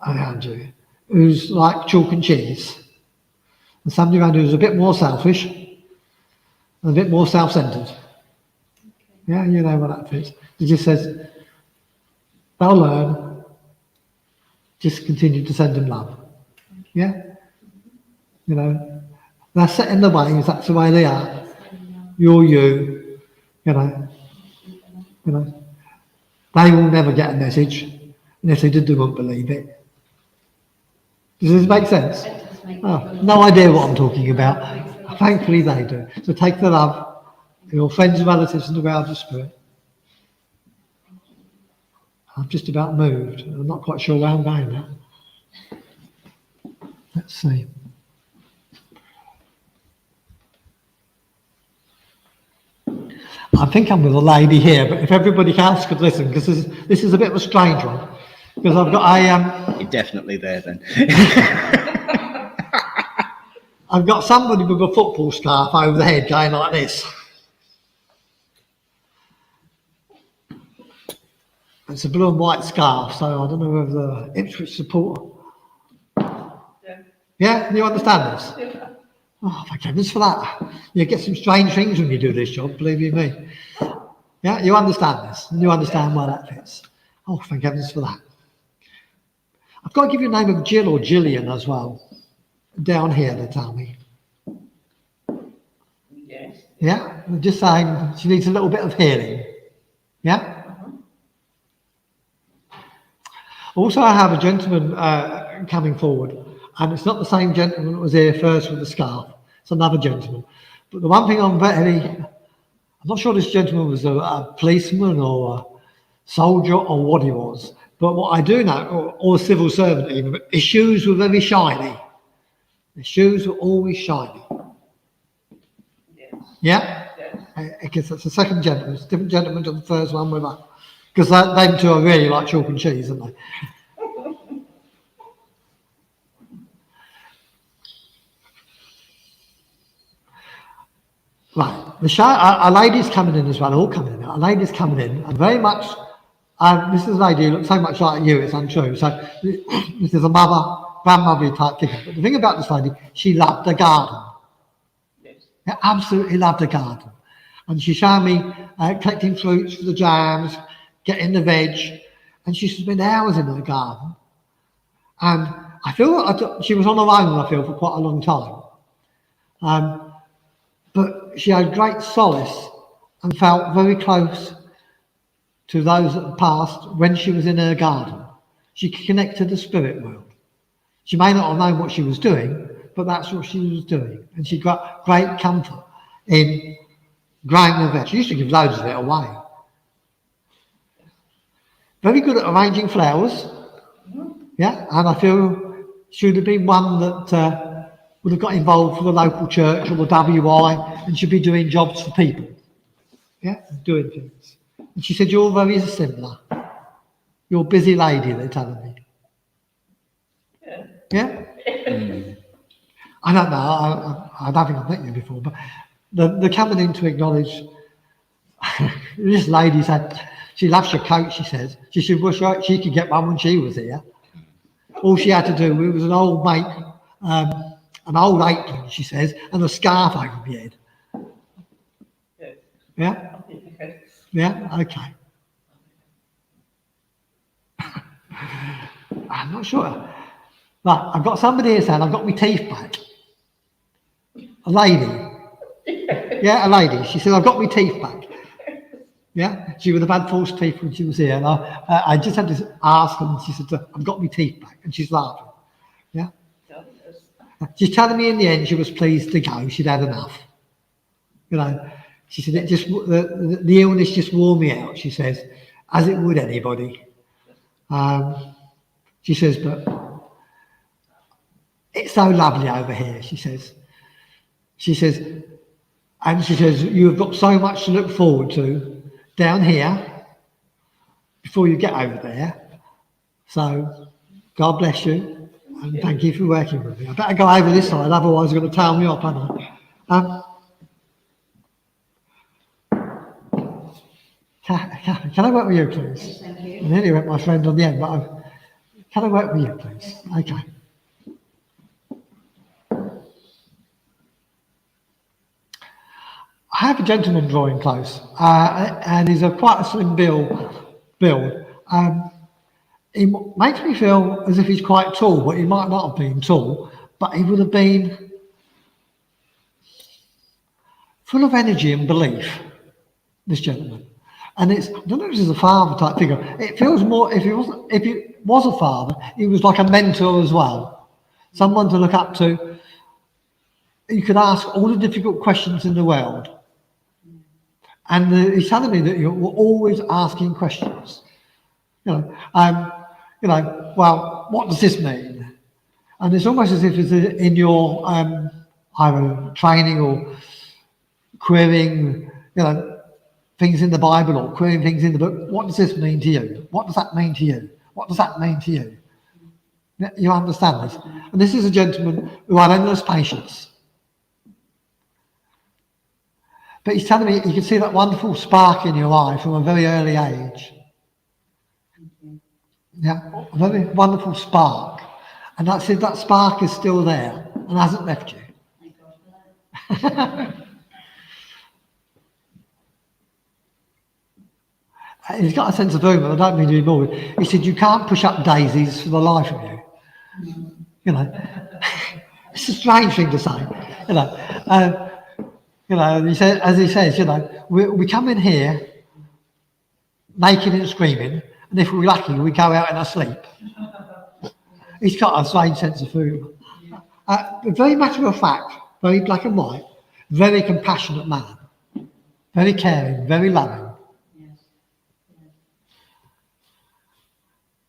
around you who's like chalk and cheese. And somebody around you who's a bit more selfish and a bit more self-centered. Yeah, you know what that fits. He just says, they'll learn. Just continue to send them love. Yeah? You know, they're set in the ways, that's the way they are. You're you. You know. They will never get a message. And if they did, they won't believe it. Does this make sense? Oh, no idea what I'm talking about. Thankfully they do. So take the love, your friends and relatives in the realms of spirit. I've just about moved. I'm not quite sure where I'm going now. Let's see. I think I'm with a lady here, but if everybody else could listen, because this is a bit of a strange one. Because I've got You're definitely there then. I've got somebody with a football scarf over the head going like this. It's a blue and white scarf, so I don't know whether the Ipswich supporter. Yeah, you understand this? Oh, thank goodness for that. You get some strange things when you do this job, believe you me. Yeah, you understand this, and you understand where that fits. Oh, thank heavens for that. I've got to give you the name of Jill or Gillion as well. Down here, they tell me. Yes. Yeah, I'm just saying she needs a little bit of healing. Yeah? Also, I have a gentleman coming forward, and it's not the same gentleman that was here first with the scarf. It's another gentleman. But the one thing I'm not sure this gentleman was a policeman or a soldier or what he was. But what I do know, or a civil servant even, but his shoes were very shiny. His shoes were always shiny. Yes. Yeah? Yes. I guess that's the second gentleman. It's a different gentleman to the first one with that. Because them two are really like chalk and cheese, aren't they? Right, a lady's coming in as well, all coming in. A lady's coming in, and very much, this is a lady who looks so much like you, it's untrue. So this is a grandmother type figure. But the thing about this lady, she loved the garden. Yes. She absolutely loved the garden. And she showed me collecting fruits for the jams, getting the veg, and she spent hours in her garden. And I feel she was on her own, I feel, for quite a long time. But she had great solace and felt very close to those that had passed when she was in her garden. She could connect to the spirit world. She may not have known what she was doing, but that's what she was doing. And she got great comfort in growing the veg. She used to give loads of it away. Very good at arranging flowers. Yeah, and I feel she would have been one that would have got involved for the local church or the WI and should be doing jobs for people. Yeah, doing things. And she said, you're very similar. You're a busy lady, they're telling me. Yeah? I don't know, I don't think I've met you before, but they're coming in to acknowledge. This lady said, she loves your coat, she says. She said, well, she could get one when she was here. All she had to do, it was an old mate, an old apron, she says, and a scarf over my head. Yeah? Yeah? Okay. I'm not sure. Right, I've got somebody here saying I've got my teeth back. A lady. Yeah, a lady. She said, I've got my teeth back. Yeah, she would have had false teeth when she was here. And I just had to ask her, and she said, I've got my teeth back. And she's laughing. Yeah. She's telling me in the end she was pleased to go. She'd had enough. You know, she said, it just the illness just wore me out, she says, as it would anybody. She says, but it's so lovely over here, she says. She says, and she says, you have got so much to look forward to down here before you get over there. So, God bless you, and thank you for working with me. I better go over this side, otherwise they're going to tail me up, aren't I? Can I work with you, please? Yes, thank you. I nearly went my friend on the end, but can I work with you, please? Okay. I have a gentleman drawing close, and he's quite a slim build. He makes me feel as if he's quite tall, but he might not have been tall, but he would have been full of energy and belief, this gentleman. And I don't know if this is a father type figure. It feels more, if he was a father, he was like a mentor as well. Someone to look up to. You could ask all the difficult questions in the world. And he's telling me that you're always asking questions. Well, what does this mean? And it's almost as if it's in your either training or querying, things in the Bible or querying things in the book. What does this mean to you? What does that mean to you? What does that mean to you? You understand this? And this is a gentleman who had endless patience. But he's telling me you can see that wonderful spark in your eye from a very early age. Yeah, a very wonderful spark. And that spark is still there and hasn't left you. He's got a sense of humour, I don't mean to be morbid. He said, you can't push up daisies for the life of you. It's a strange thing to say, and he said, as he says, we come in here naked and screaming, and if we're lucky, we go out in our sleep. He's got a strange sense of humour. Very matter of fact, very black and white, very compassionate man, very caring, very loving.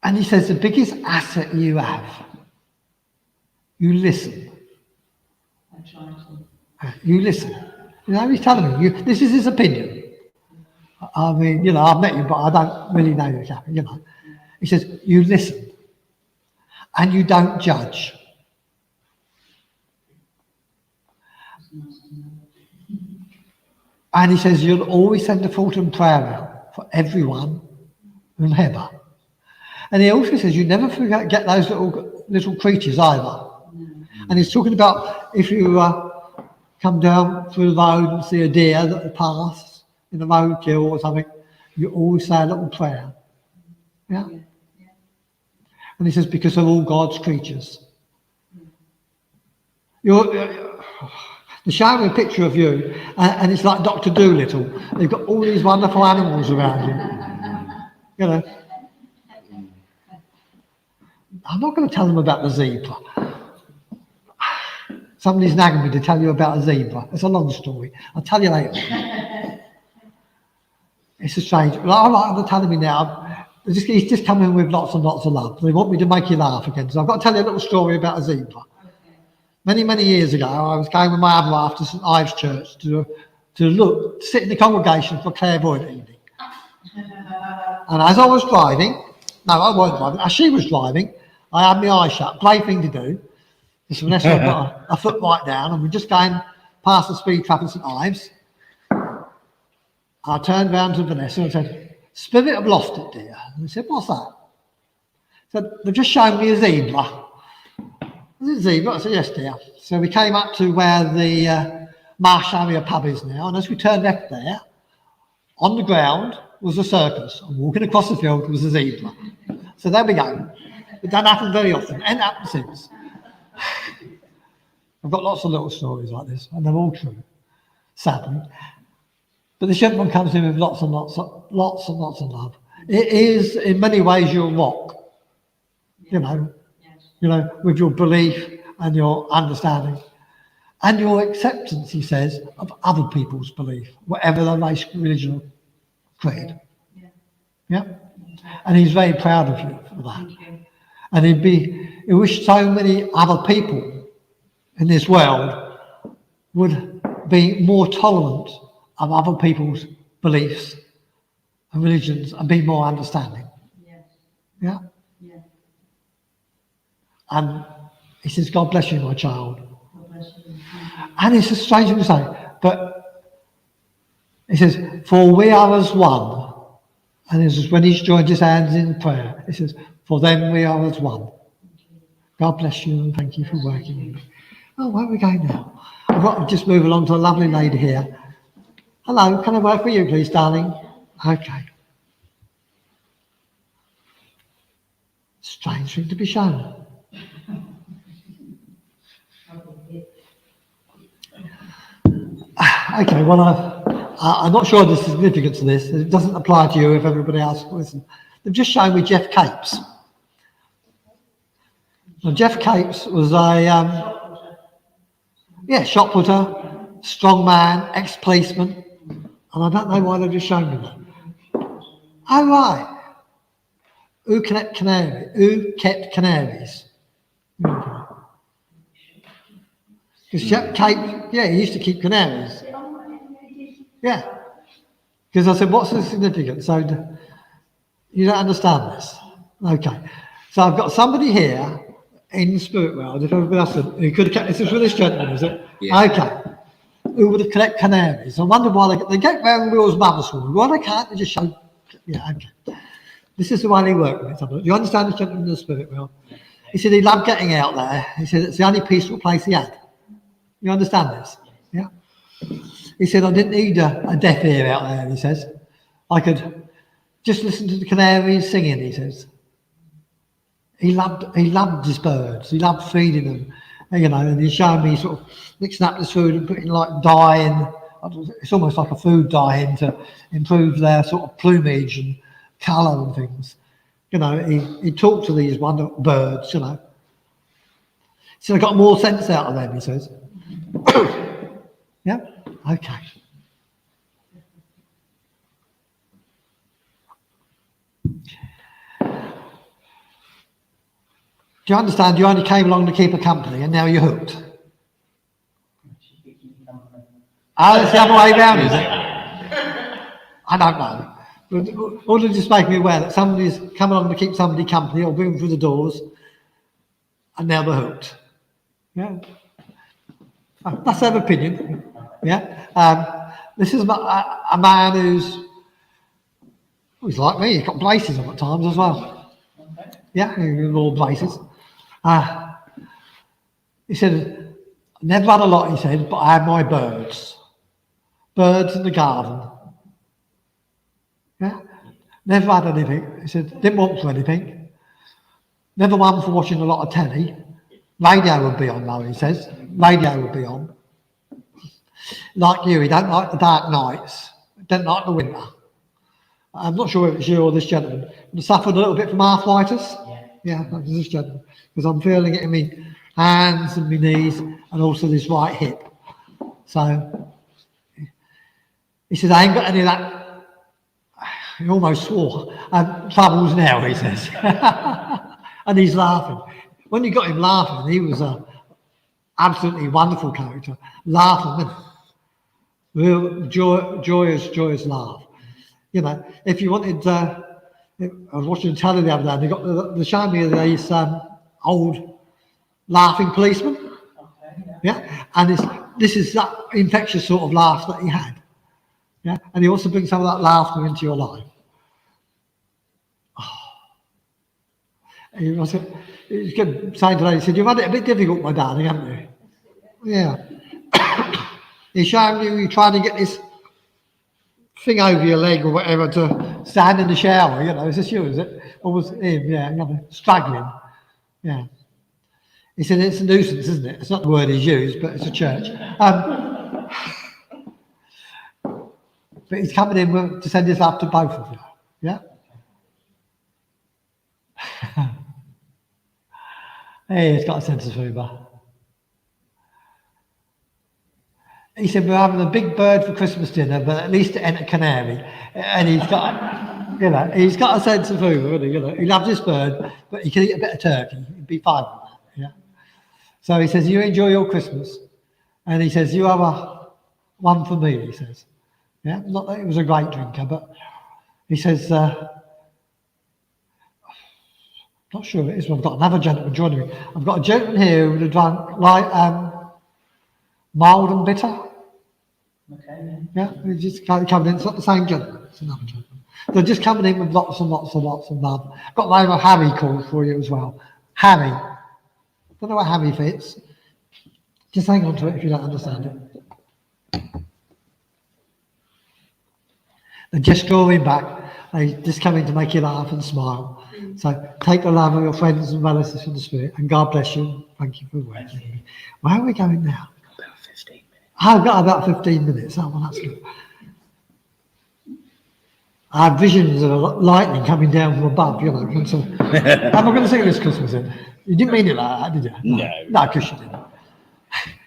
And he says the biggest asset you have, you listen. I try to. You listen. He's telling me, this is his opinion. I mean, I've met you, but I don't really know you, Cathy, He says, you listen. And you don't judge. And he says, you'll always send a thought and prayer out for everyone from heaven. And he also says, you never forget those little creatures either. No. And he's talking about if you come down through the road and see a deer that pass in the roadkill or something, you always say a little prayer. Yeah? And he says, because they're all God's creatures. They're showing a picture of you, and it's like Dr. Dolittle. They've got all these wonderful animals around you. I'm not going to tell them about the zebra. Somebody's nagging me to tell you about a zebra. It's a long story. I'll tell you later. It's a strange. They're telling me now. He's just coming with lots and lots of love. They want me to make you laugh again. So I've got to tell you a little story about a zebra. many, many years ago, I was going with my other half to St Ives Church to sit in the congregation for clairvoyant evening. And as I was driving, no, I wasn't driving, as she was driving, I had my eyes shut, great thing to do. Because Vanessa had got a foot right down, and we're just going past the speed trap in St Ives. I turned round to Vanessa and said, "Spirit have lost it, dear." And I said, "What's that?" I said, "They've just shown me a zebra." "Is it a zebra?" I said, "Yes, dear." So we came up to where the Marsh Area pub is now, and as we turned left there, on the ground was a circus, and walking across the field was a zebra. So there we go. It doesn't happen very often, and happened since. I've got lots of little stories like this, and they're all true, sadly. But the gentleman comes in with lots and lots of love. It is, in many ways, your rock, you know, with your belief and your understanding and your acceptance, he says, of other people's belief, whatever their race, religion, or creed. Yeah? And he's very proud of you for that. And he wished so many other people in this world would be more tolerant of other people's beliefs and religions and be more understanding. Yeah? And he says, "God bless you, my child." And it's a strange thing to say, but he says, "For we are as one." And this is when he's joined his hands in prayer. He says, "For them we are as one." God bless you and thank you for working with me. Oh, where are we going now? I've got to just move along to a lovely lady here. Hello, can I work for you, please, darling? Okay. Strange thing to be shown. Okay, well, I'm not sure of the significance of this. It doesn't apply to you if everybody else listen. They've just shown me Jeff Capes. Now, Jeff Capes was a shot putter, strong man, ex-policeman, and I don't know why they've just shown me that. Oh, right. Who kept canaries? Because Jeff Capes, he used to keep canaries. Yeah. Because I said, "What's the significance?" So you don't understand this. Okay. So I've got somebody here in the spirit world, if everybody else who could have kept this is for this gentleman, is it? Yeah. Okay. Who would have collected canaries? I wonder why they get round Will's mother's school. Why they can't, they just show. Yeah, okay. This is the way they work with it. You understand this gentleman in the spirit world? He said he loved getting out there. He said it's the only peaceful place he had. You understand this? Yeah. He said, "I didn't need a deaf ear out there," he says. "I could just listen to the canaries singing," he says. He loved his birds. He loved feeding them, and he's showing me sort of mixing up this food and putting like dye in. It's almost like a food dye in to improve their sort of plumage and colour and things. He talked to these wonderful birds, So I got more sense out of them, he says. Yeah? Okay. Do you understand? You only came along to keep a company and now you're hooked. Oh, it's the other way around, is it? I don't know. But all of just make me aware that somebody's come along to keep somebody company or bring them through the doors and now they're hooked. Yeah. That's their opinion. Yeah. This is a man he's like me, he's got braces on at times as well. Yeah, little braces. He said, "Never had a lot," he said, "but I had my birds. Birds in the garden." Yeah. Never had anything. He said, "Didn't want for anything. Never one for watching a lot of telly. Radio would be on though," he says. "Radio would be on. Like you, he don't like the dark nights. Don't like the winter." I'm not sure if it's you or this gentleman. I suffered a little bit from arthritis. Yeah, that was this gentleman. Because I'm feeling it in my hands and my knees and also this right hip. So he said, "I ain't got any of that," he almost swore, "troubles now," he says. And he's laughing. When you got him laughing, he was a absolutely wonderful character, laughing, real joyous laugh. You know, if you wanted, I was watching telly the other day, and they got they showed me these old laughing policemen. Okay, yeah. Yeah, and this is that infectious sort of laugh that he had. Yeah, and he also brings some of that laughter into your life. He was saying today, he said, "You've had it a bit difficult, my darling, haven't you?" Yeah. He's showing you trying to get this thing over your leg or whatever to stand in the shower, you know. Is this you, is it? Or was it him? Yeah, you know, struggling. Yeah. He said, it's a nuisance, isn't it? It's not the word he's used, but it's a church. But he's coming in to send this up to both of you. Yeah? Hey, he's got a sense of humour. He said, we're having a big bird for Christmas dinner, but at least it ain't a canary. And he's got, you know, he's got a sense of humour, hasn't he? You know, he loves this bird, but he can eat a bit of turkey. He'd be fine with that. Yeah. So he says, you enjoy your Christmas. And he says, you have one for me, he says. Yeah, not that he was a great drinker, but he says, not sure it is, but I've got another gentleman joining me. I've got a gentleman here who would have drunk like mild and bitter. Okay, Yeah, he's just coming in. It's not the same gentleman, it's another gentleman. They're just coming in with lots and lots and lots of love. Got my name Harry called for you as well. Harry. Don't know where Harry fits. Just hang on to it if you don't understand it. They're just drawing back. They're just coming to make you laugh and smile. So take the love of your friends and relatives in the spirit, and God bless you. Thank you for waiting. Where are we going now? About 15 minutes. I've got about 15 minutes. Oh, well, that's good. I have visions of lightning coming down from above, you know. And so, am I going to sing this Christmas in? You didn't mean it like that, did you? No. No, of course you didn't.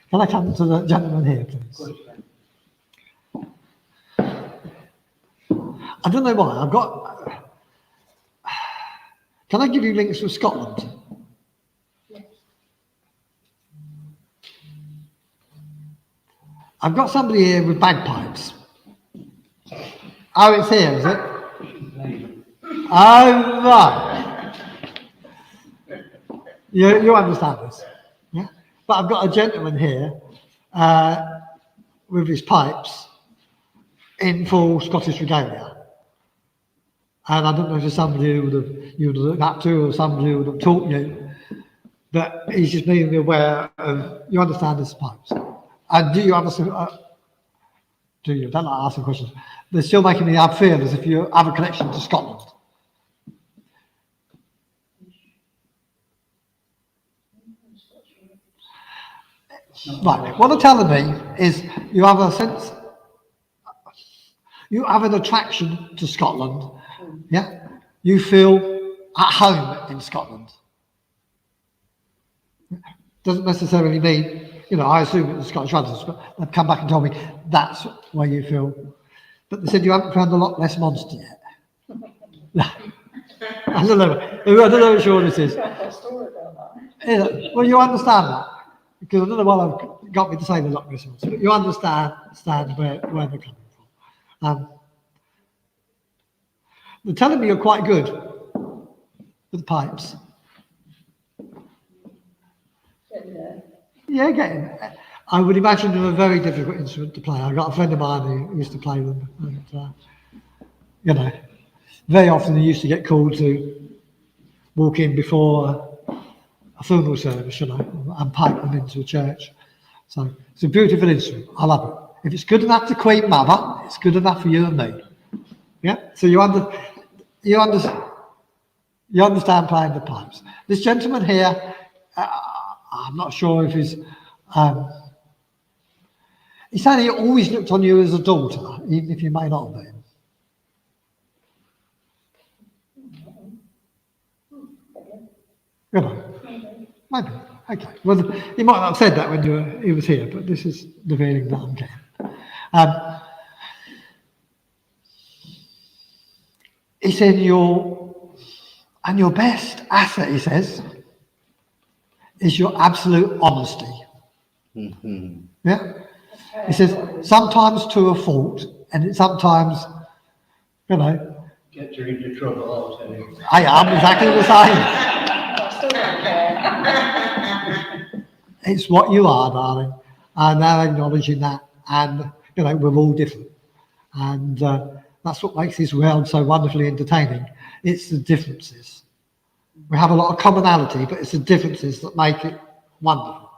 Can I come to the gentleman here, please? I don't know why. I've got. Can I give you links with Scotland? yes. I've got somebody here with bagpipes. Oh, it's here, is it? Oh, right. You understand this, yeah? But I've got a gentleman here with his pipes in full Scottish regalia. And I don't know if it's somebody you would have looked up to or somebody who would have taught you, but he's just making me aware of, you understand his pipes. And do you understand, do you? Don't like asking questions. They're still making me feel as if you have a connection to Scotland. Right, what they're telling me is you have a sense, you have an attraction to Scotland, yeah? You feel at home in Scotland. Doesn't necessarily mean, you know, I assume it's the Scottish Brothers, but they've come back and told me that's where you feel. But they said you haven't found a lot less monster yet. I don't know what sure this is. Yeah, well, you understand that. Because I don't know what got me to say the Loch Ness Monster, but you understand where they're coming from. They're telling me you're quite good with pipes. Yeah, getting. I would imagine they're a very difficult instrument to play. I've got a friend of mine who used to play them, and you know, very often he used to get called to walk in before a funeral service, you know, and pipe them into a church. So it's a beautiful instrument. I love it. If it's good enough to Queen Mother, it's good enough for you and me. Yeah. So you understand playing the pipes. This gentleman here, I'm not sure if he's. He said he always looked on you as a daughter, even if you may not have been. You know. Maybe. Okay. Well, he might not have said that when he was here, but this is the feeling that I'm getting. He said your best asset, he says, is your absolute honesty. Mhm. Yeah. He says sometimes to a fault, and it sometimes, you know, Get you into trouble, I'll tell you. I am exactly the same. I still don't care. It's what you are, darling. And now acknowledging that, and you know, we're all different, and that's what makes this world so wonderfully entertaining. It's the differences. We have a lot of commonality, but it's the differences that make it wonderful.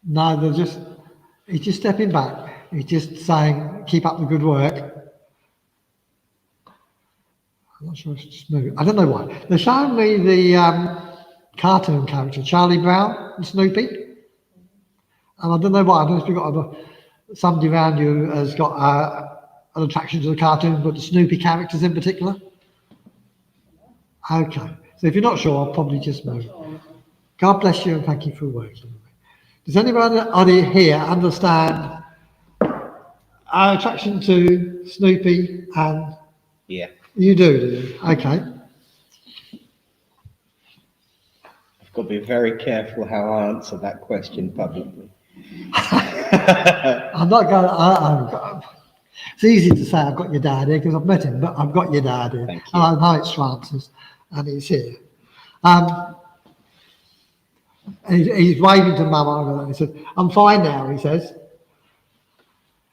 No, he's just stepping back. He's just saying, keep up the good work. I'm not sure if it's just moving. I don't know why. They're showing me the cartoon character, Charlie Brown and Snoopy. And I don't know why. I don't know if you've got somebody around you has got an attraction to the cartoon, but the Snoopy characters in particular. Okay. So if you're not sure, I'll probably just move. God bless you and thank you for working. Does anybody here understand our attraction to Snoopy? And Yeah. you do you? Okay. I've got to be very careful how I answer that question publicly. I'm not going to. It's easy to say I've got your dad here because I've met him, but I've got your dad here. Thank you. And I know it's Francis, and he's here. He's waving to Mum. He said, "I'm fine now." He says.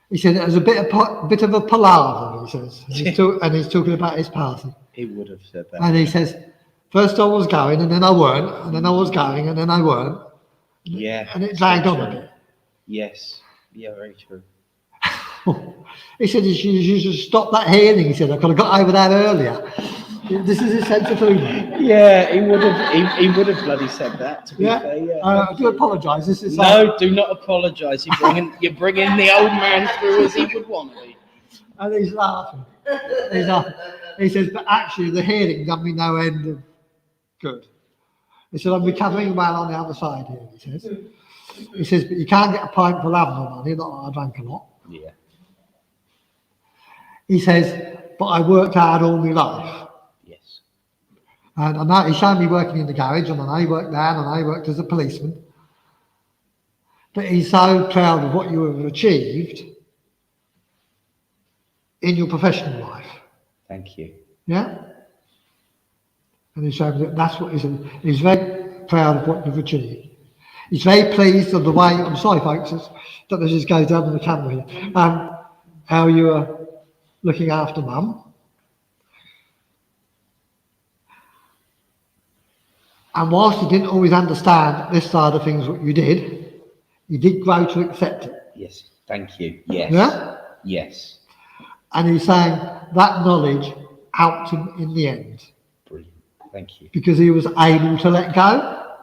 He said it was a bit of a palaver. He says, and he's talking about his passing. He would have said that. And he says, first I was going, and then I weren't, and then I was going, and then I weren't. Yeah. And it dragged so on a true. bit. Yes. Yeah, very true. He said, you should stop that healing. He said, I could have got over that earlier. This is his sense of humour. Yeah, he would have bloody said that, to be fair. Yeah. I do apologise. This is No, do not apologise. You're bringing the old man through as he would want to be. And he's laughing. He says, but actually the healing done me no end of good. He said, I'm recovering well on the other side here, he says. He says, but you can't get a pint for having no money, not that I drank a lot. Yeah. He says, but I worked hard all my life. Yes. And I know he showed me working in the garage, and I know he worked there, and I know he worked as a policeman. But he's so proud of what you have achieved in your professional life. Thank you. Yeah? And he's saying that that's what he's very proud of what you've achieved. He's very pleased of the way, I'm sorry folks, don't know if this goes down on the camera here, how you are looking after Mum. And whilst he didn't always understand this side of things, what you did grow to accept it. Yes. Thank you. Yes. Yeah? Yes. And he's saying that knowledge helped him in the end. Brilliant. Thank you. Because he was able to let go.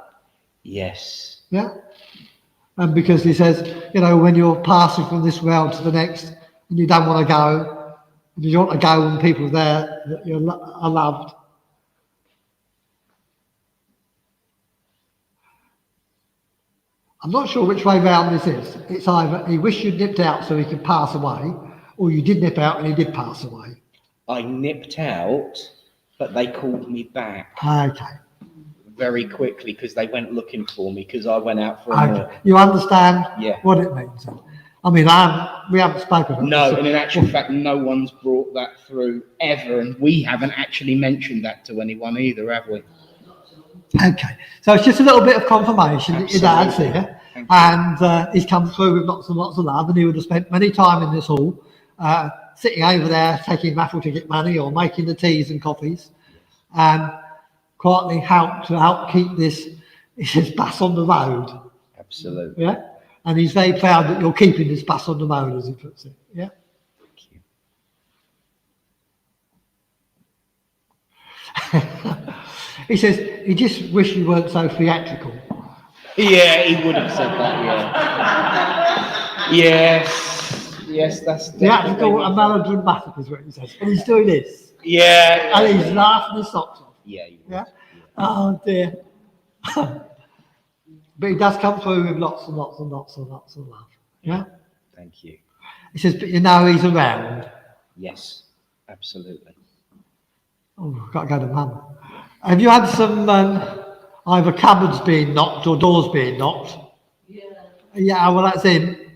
Yes. Yeah. And because he says, you know, when you're passing from this world to the next and you don't want to go, and you want to go when people are there that are loved. I'm not sure which way round this is. It's either he wished you'd nipped out so he could pass away, or you did nip out and he did pass away. I nipped out, but they called me back Okay. very quickly because they went looking for me because I went out for a walk. Okay. You understand Yeah. what it means. I mean, we haven't spoken about No, this. and in actual fact, no one's brought that through ever, and we haven't actually mentioned that to anyone either, have we? Okay, so it's just a little bit of confirmation that your dad's Absolutely. here, Thank you. and he's come through with lots and lots of love, and he would have spent many time in this hall, sitting over there taking raffle ticket money or making the teas and coffees, and quietly help keep this bus on the road. Absolutely. Yeah, and he's very proud that you're keeping this bus on the road, as he puts it. Yeah. Thank you. He says he just wished you weren't so theatrical. Yeah, he would have said that, yeah. Yes, that's Theatrical and melodramatic is what he says. And he's doing this. Yeah. And he's laughing his socks off. Yeah, he Yeah. was. Oh dear. But he does come through with lots and lots and lots and lots of love. Yeah. Thank you. He says, but you know he's around. Yes, absolutely. Oh, got to go to Mum. Have you had some either cupboards being knocked or doors being knocked? Yeah. Yeah, well, that's in.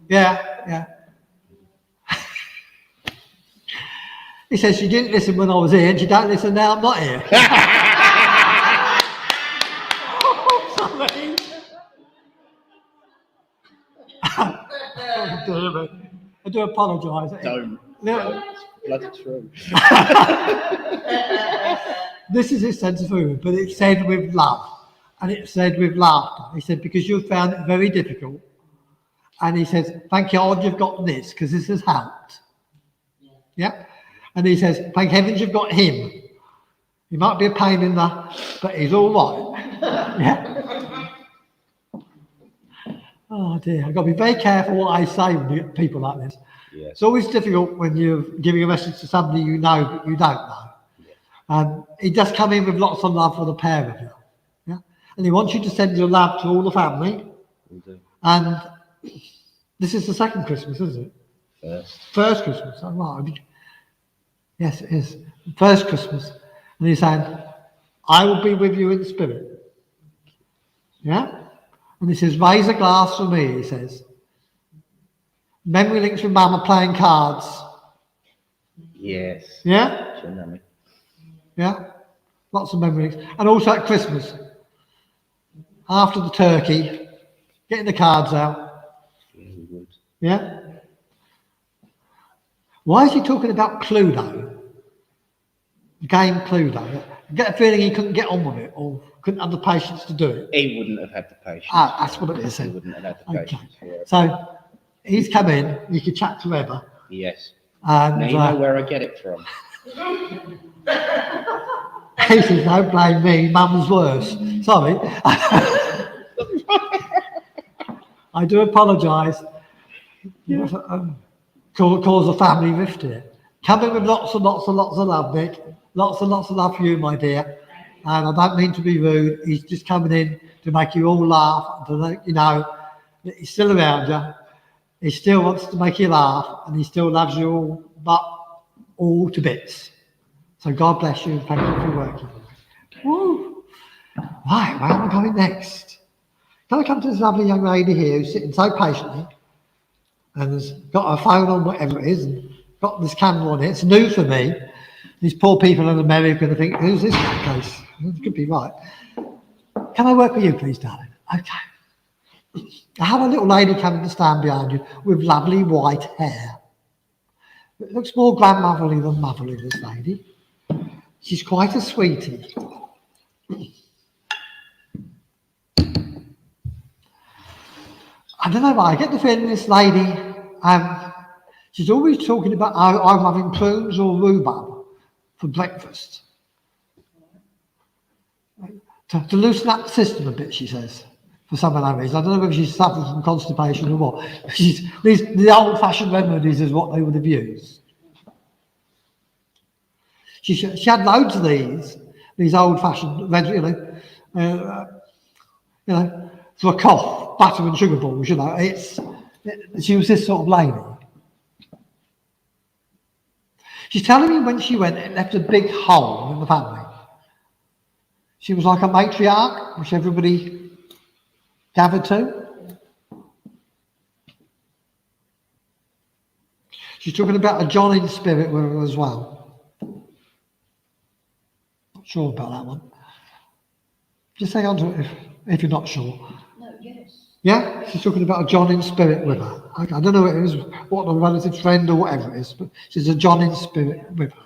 Yeah. He says, she didn't listen when I was here, and she don't listen now I'm not here. Sorry. Oh, dear me. I do apologise. Don't. No, Bloody true. this is his sense of humour, but it's said with love, and it's said with laughter. He said, because you've found it very difficult. And he says, thank God you've got this, because this has helped. Yeah? And he says, thank heavens you've got him. He might be a pain in the, but he's all right. Yeah? Oh dear, I've got to be very careful what I say when you get people like this. Yes. It's always difficult when you're giving a message to somebody you know but you don't know. He does come in with lots of love for the pair of you. Yeah? And he wants you to send your love to all the family. Will do. And this is the second Christmas, isn't it? First Christmas. Oh, right. Yes, it is. First Christmas. And he's saying, I will be with you in spirit. Yeah? And he says, raise a glass for me, he says. Memory links with Mum are playing cards. Yes. Yeah? Generally. Yeah? Lots of memory links. And also at Christmas, after the turkey, getting the cards out. Very good. Yeah? Why is he talking about Cluedo? The game Cluedo. I get a feeling he couldn't get on with it or couldn't have the patience to do it. He wouldn't have had the patience. Ah, that's what it is He then. wouldn't have had the Okay. patience. Yeah. So he's come in, you could chat forever. Yes. And Now you know where I get it from. he says, don't blame me, Mum's worse. Sorry. I do apologise. Cause a family rift here. Come in with lots and lots and lots of love, Nick. Lots and lots of love for you, my dear. And I don't mean to be rude. He's just coming in to make you all laugh, to let you know that he's still around you. He still wants to make you laugh, and he still loves you all, but all to bits. So God bless you, and thank you for working. Woo. Right, where am I going next? Can I come to this lovely young lady here who's sitting so patiently and has got her phone on, whatever it is, and got this camera on it. It's new for me. These poor people in America are going to think, who's this case? It could be right. Can I work with you, please, darling? Okay. I have a little lady coming to stand behind you with lovely white hair. It looks more grandmotherly than motherly, this lady. She's quite a sweetie. I don't know why, I get the feeling this lady, she's always talking about I'm having prunes or rhubarb for breakfast. To loosen up the system a bit, she says, for some of that reason. I don't know whether she's suffering from constipation or what. The old-fashioned remedies is what they would have used. She had loads of these old-fashioned remedies, for a cough, butter and sugar balls, she was this sort of lady. She's telling me when she went, it left a big hole in the family. She was like a matriarch, which everybody gathered to. She's talking about a John in spirit with her as well. Not sure about that one. Just hang on to it if you're not sure. No, yes. Yeah, she's talking about a John in spirit with her. I don't know what it is, what a relative friend or whatever it is, but she's a John in spirit with her.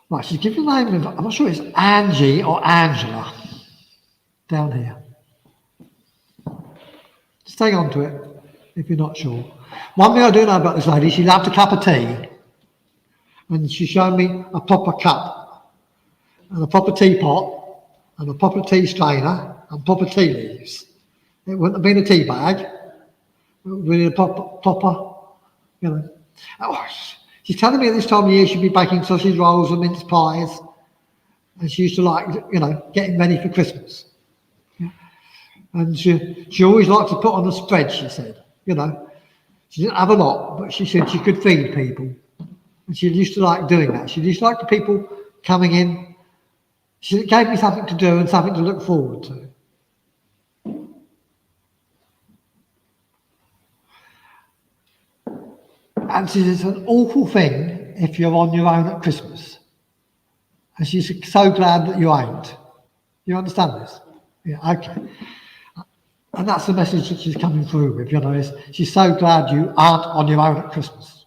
Right, she's given the name of, I'm not sure it's Angie or Angela, down here. Just hang on to it if you're not sure. One thing I do know about this lady, she loved a cup of tea, and she showed me a proper cup, and a proper teapot, and a proper tea strainer, and proper tea leaves. It wouldn't have been a tea bag. It would have been a proper, Oh, she's telling me at this time of year she'd be baking sausage rolls and mince pies, and she used to like, getting ready for Christmas. Yeah. And she always liked to put on a spread, she said, She didn't have a lot, but she said she could feed people. And she used to like doing that. She used to like the people coming in. She gave me something to do and something to look forward to. And she said, it's an awful thing if you're on your own at Christmas. And she's so glad that you ain't. You understand this? Yeah, okay. And that's the message that she's coming through with, you know, is she's so glad you aren't on your own at Christmas.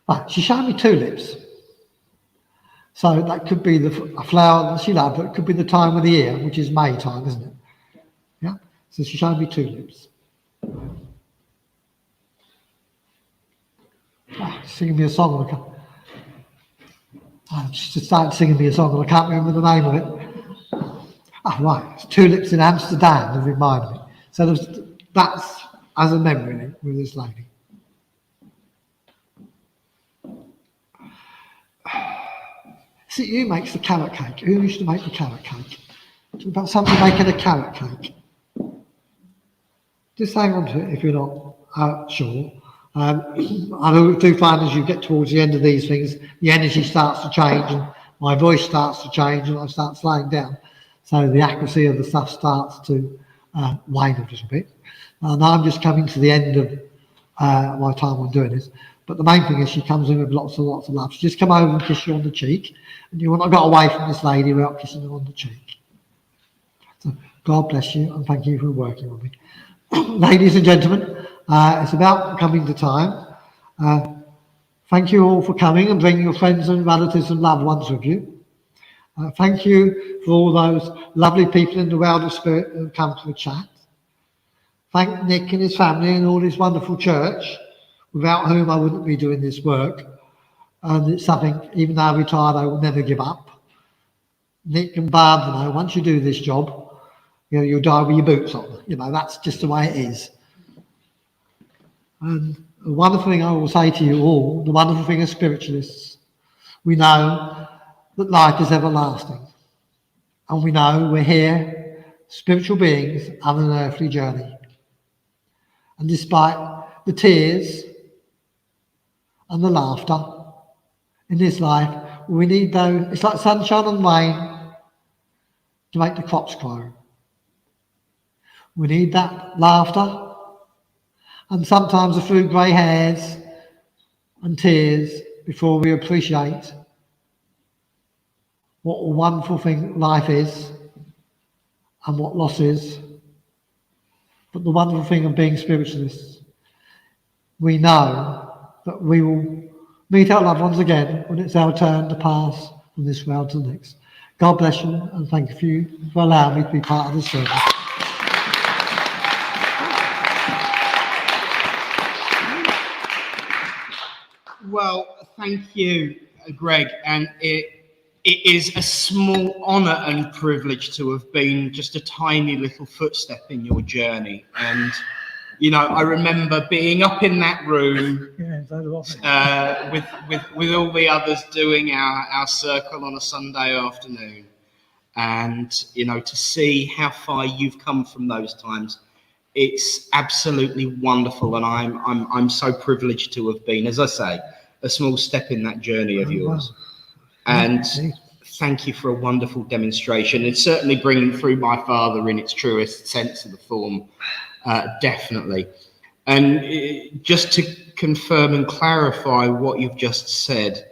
Right, she showed me tulips. So that could be a flower that she loved, but it could be the time of the year, which is May time, isn't it? Yeah. So she showed me tulips. Singing me a song. She just started singing me a song, and I can't remember the name of it. Right, it's Tulips in Amsterdam, that reminded me. So that's as a memory with this lady. See, who makes the carrot cake? Who used to make the carrot cake? Talk about somebody making a carrot cake. Just hang on to it if you're not sure. I do find as you get towards the end of these things, the energy starts to change and my voice starts to change and I start slowing down. So the accuracy of the stuff starts to wane a little bit. And I'm just coming to the end of my time on doing this. But the main thing is she comes in with lots and lots of love. She just come over and kiss you on the cheek. And you will not got away from this lady without kissing her on the cheek. So God bless you and thank you for working with me. Ladies and gentlemen, it's about coming to time. Thank you all for coming and bringing your friends and relatives and loved ones with you. Thank you for all those lovely people in the world of spirit who have come to the chat. Thank Nick and his family and all his wonderful church, without whom I wouldn't be doing this work. And it's something, even though I'm retired, I will never give up. Nick and Barb, you know, once you do this job, you know, you'll die with your boots on. You know, that's just the way it is. And the wonderful thing I will say to you all, the wonderful thing as spiritualists, we know that life is everlasting. And we know we're here, spiritual beings, on an earthly journey. And despite the tears and the laughter in this life, we need those, it's like sunshine and rain to make the crops grow. We need that laughter and sometimes a few grey hairs and tears before we appreciate what a wonderful thing life is and what loss is. But the wonderful thing of being spiritualists, we know that we will meet our loved ones again when it's our turn to pass from this world to the next. God bless you and thank you for allowing me to be part of this service. Well, thank you, Greg, and it is a small honour and privilege to have been just a tiny little footstep in your journey. And, you know, I remember being up in that room with all the others doing our circle on a Sunday afternoon. And, you know, to see how far you've come from those times, it's absolutely wonderful. And I'm so privileged to have been, as I say, a small step in that journey of yours. And thank you for a wonderful demonstration. It's certainly bringing through my father in its truest sense of the form, definitely. And just to confirm and clarify what you've just said,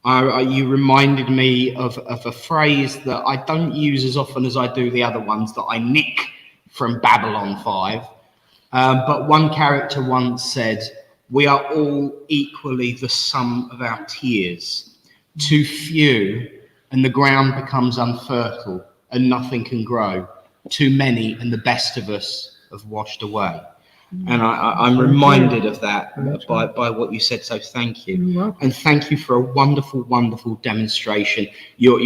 you reminded me of a phrase that I don't use as often as I do the other ones that I nick from Babylon 5. But one character once said, "We are all equally the sum of our tears. Too few, and the ground becomes unfertile, and nothing can grow. Too many, and the best of us have washed away." And I'm reminded of that by what you said. So thank you, and thank you for a wonderful, wonderful demonstration. Your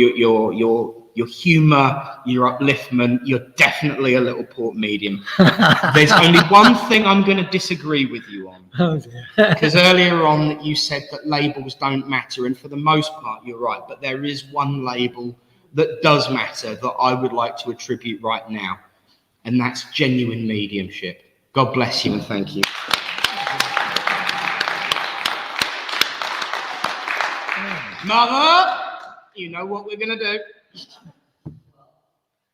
humour, your upliftment. You're definitely a Littleport medium. There's only one thing I'm going to disagree with you on, because earlier on you said that labels don't matter, and for the most part you're right. But there is one label that does matter that I would like to attribute right now. And that's genuine mediumship. God bless you and thank you. Mother, you know what we're going to do.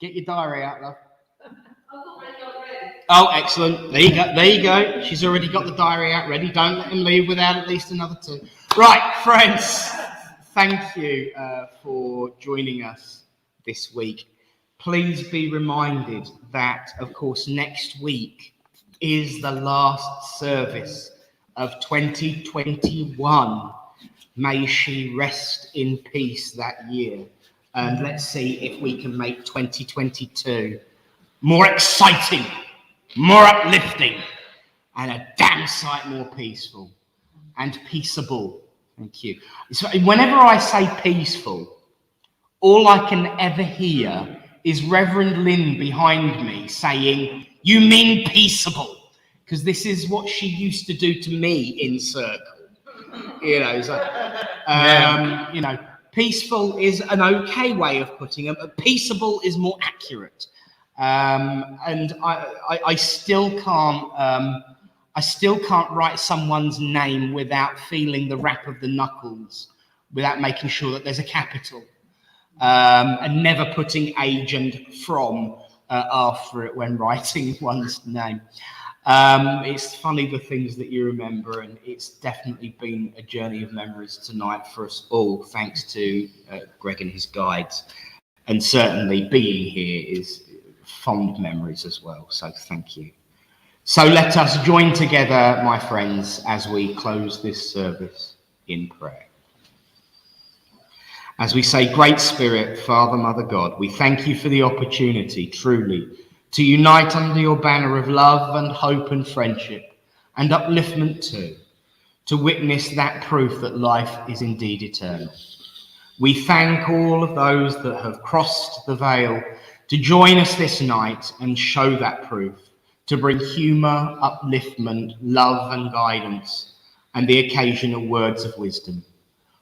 Get your diary out, love. Oh, excellent. There you go. There you go. She's already got the diary out ready. Don't let him leave without at least another 2. Right, friends. Thank you for joining us this week. Please be reminded that, of course, next week is the last service of 2021. May she rest in peace that year. And let's see if we can make 2022 more exciting, more uplifting, and a damn sight more peaceful and peaceable. Thank you. So whenever I say peaceful, all I can ever hear is Reverend Lynn behind me saying, "You mean peaceable?" Because this is what she used to do to me in circle. You know, so, you know, peaceful is an okay way of putting it, but peaceable is more accurate. And I still can't write someone's name without feeling the rap of the knuckles, without making sure that there's a capital, and never putting age and from after it when writing one's name. It's funny the things that you remember, and it's definitely been a journey of memories tonight for us all, thanks to Greg and his guides. And certainly being here is fond memories as well, so thank you. So let us join together, my friends, as we close this service in prayer. As we say, Great Spirit, Father, Mother, God, we thank you for the opportunity, truly, to unite under your banner of love and hope and friendship, and upliftment too, to witness that proof that life is indeed eternal. We thank all of those that have crossed the veil to join us this night and show that proof, to bring humour, upliftment, love and guidance, and the occasional words of wisdom.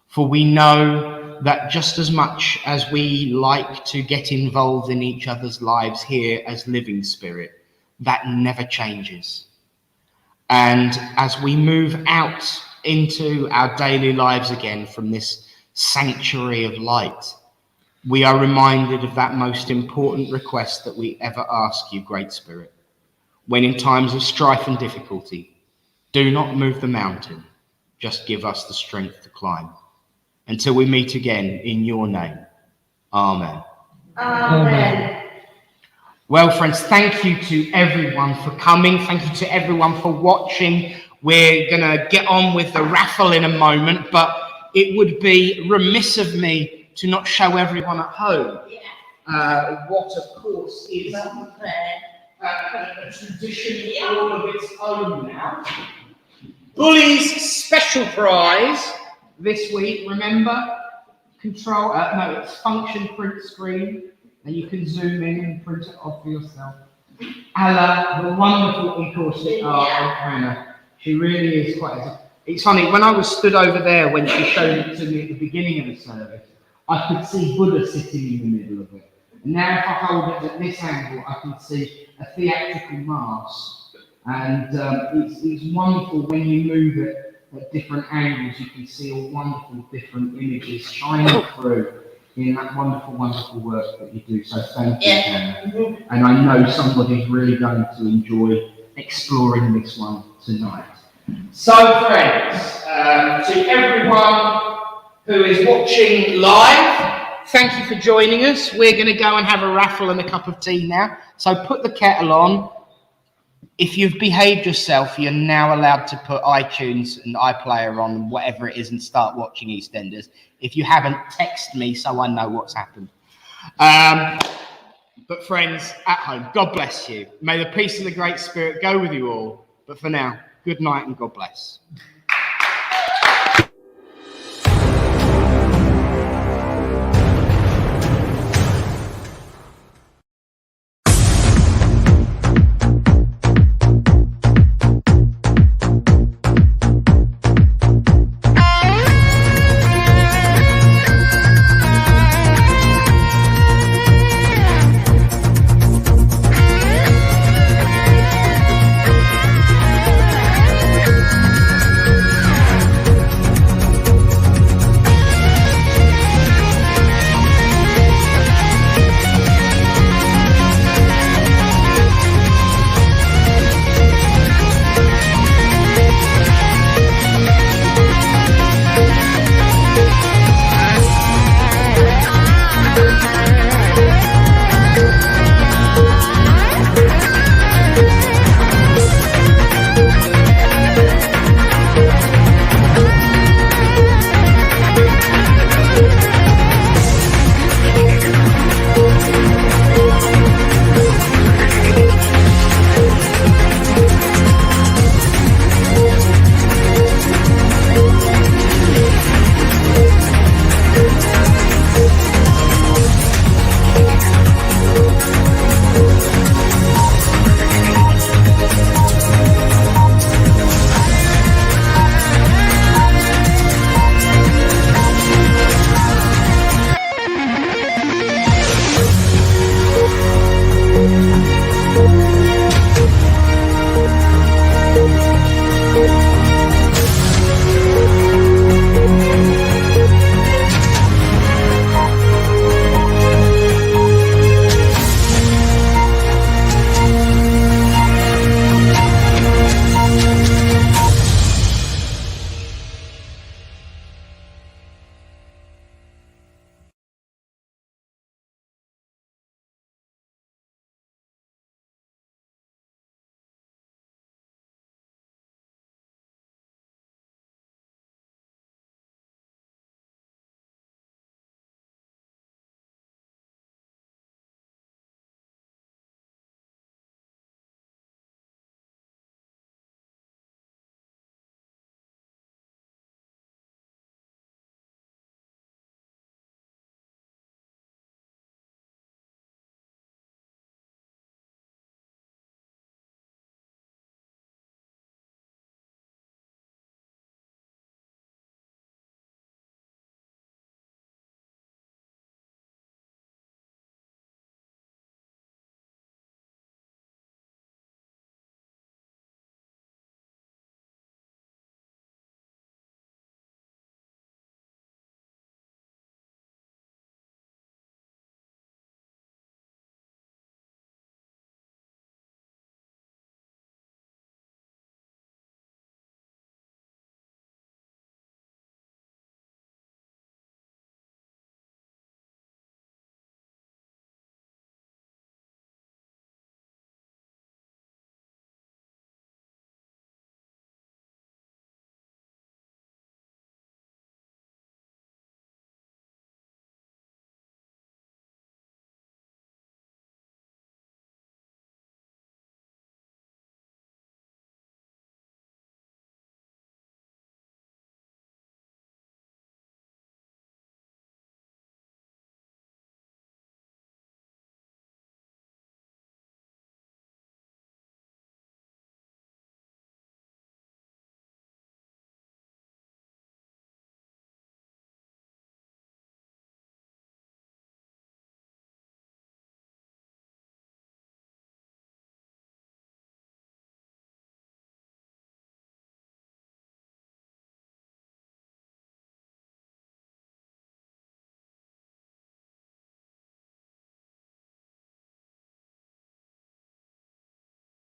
For we know that just as much as we like to get involved in each other's lives here as living spirit, that never changes. And as we move out into our daily lives again from this sanctuary of light, we are reminded of that most important request that we ever ask you, Great Spirit. When in times of strife and difficulty, do not move the mountain, just give us the strength to climb. Until we meet again in your name. Amen. Amen. Well, friends, thank you to everyone for coming. Thank you to everyone for watching. We're going to get on with the raffle in a moment, but it would be remiss of me to not show everyone at home what, of course, is a tradition all of its own now. Bully's special prize this week, remember, control, no, it's function print screen, and you can zoom in and print it off for yourself. Ella, the wonderful Ecorset Hannah, she really is quite, it's funny, when I was stood over there when she showed it to me at the beginning of the service, I could see Buddha sitting in the middle of it. And now if I hold it at this angle, I can see a theatrical mask. And it's wonderful when you move it at different angles, you can see all wonderful different images shining through in that wonderful, wonderful work that you do. So thank you, Hannah. And I know somebody's really going to enjoy exploring this one tonight. So friends, to everyone who is watching live, thank you for joining us. We're going to go and have a raffle and a cup of tea now. So put the kettle on. If you've behaved yourself, you're now allowed to put iTunes and iPlayer on, whatever it is, and start watching EastEnders. If you haven't, text me so I know what's happened. But friends at home, God bless you. May the peace of the Great Spirit go with you all. But for now, good night and God bless.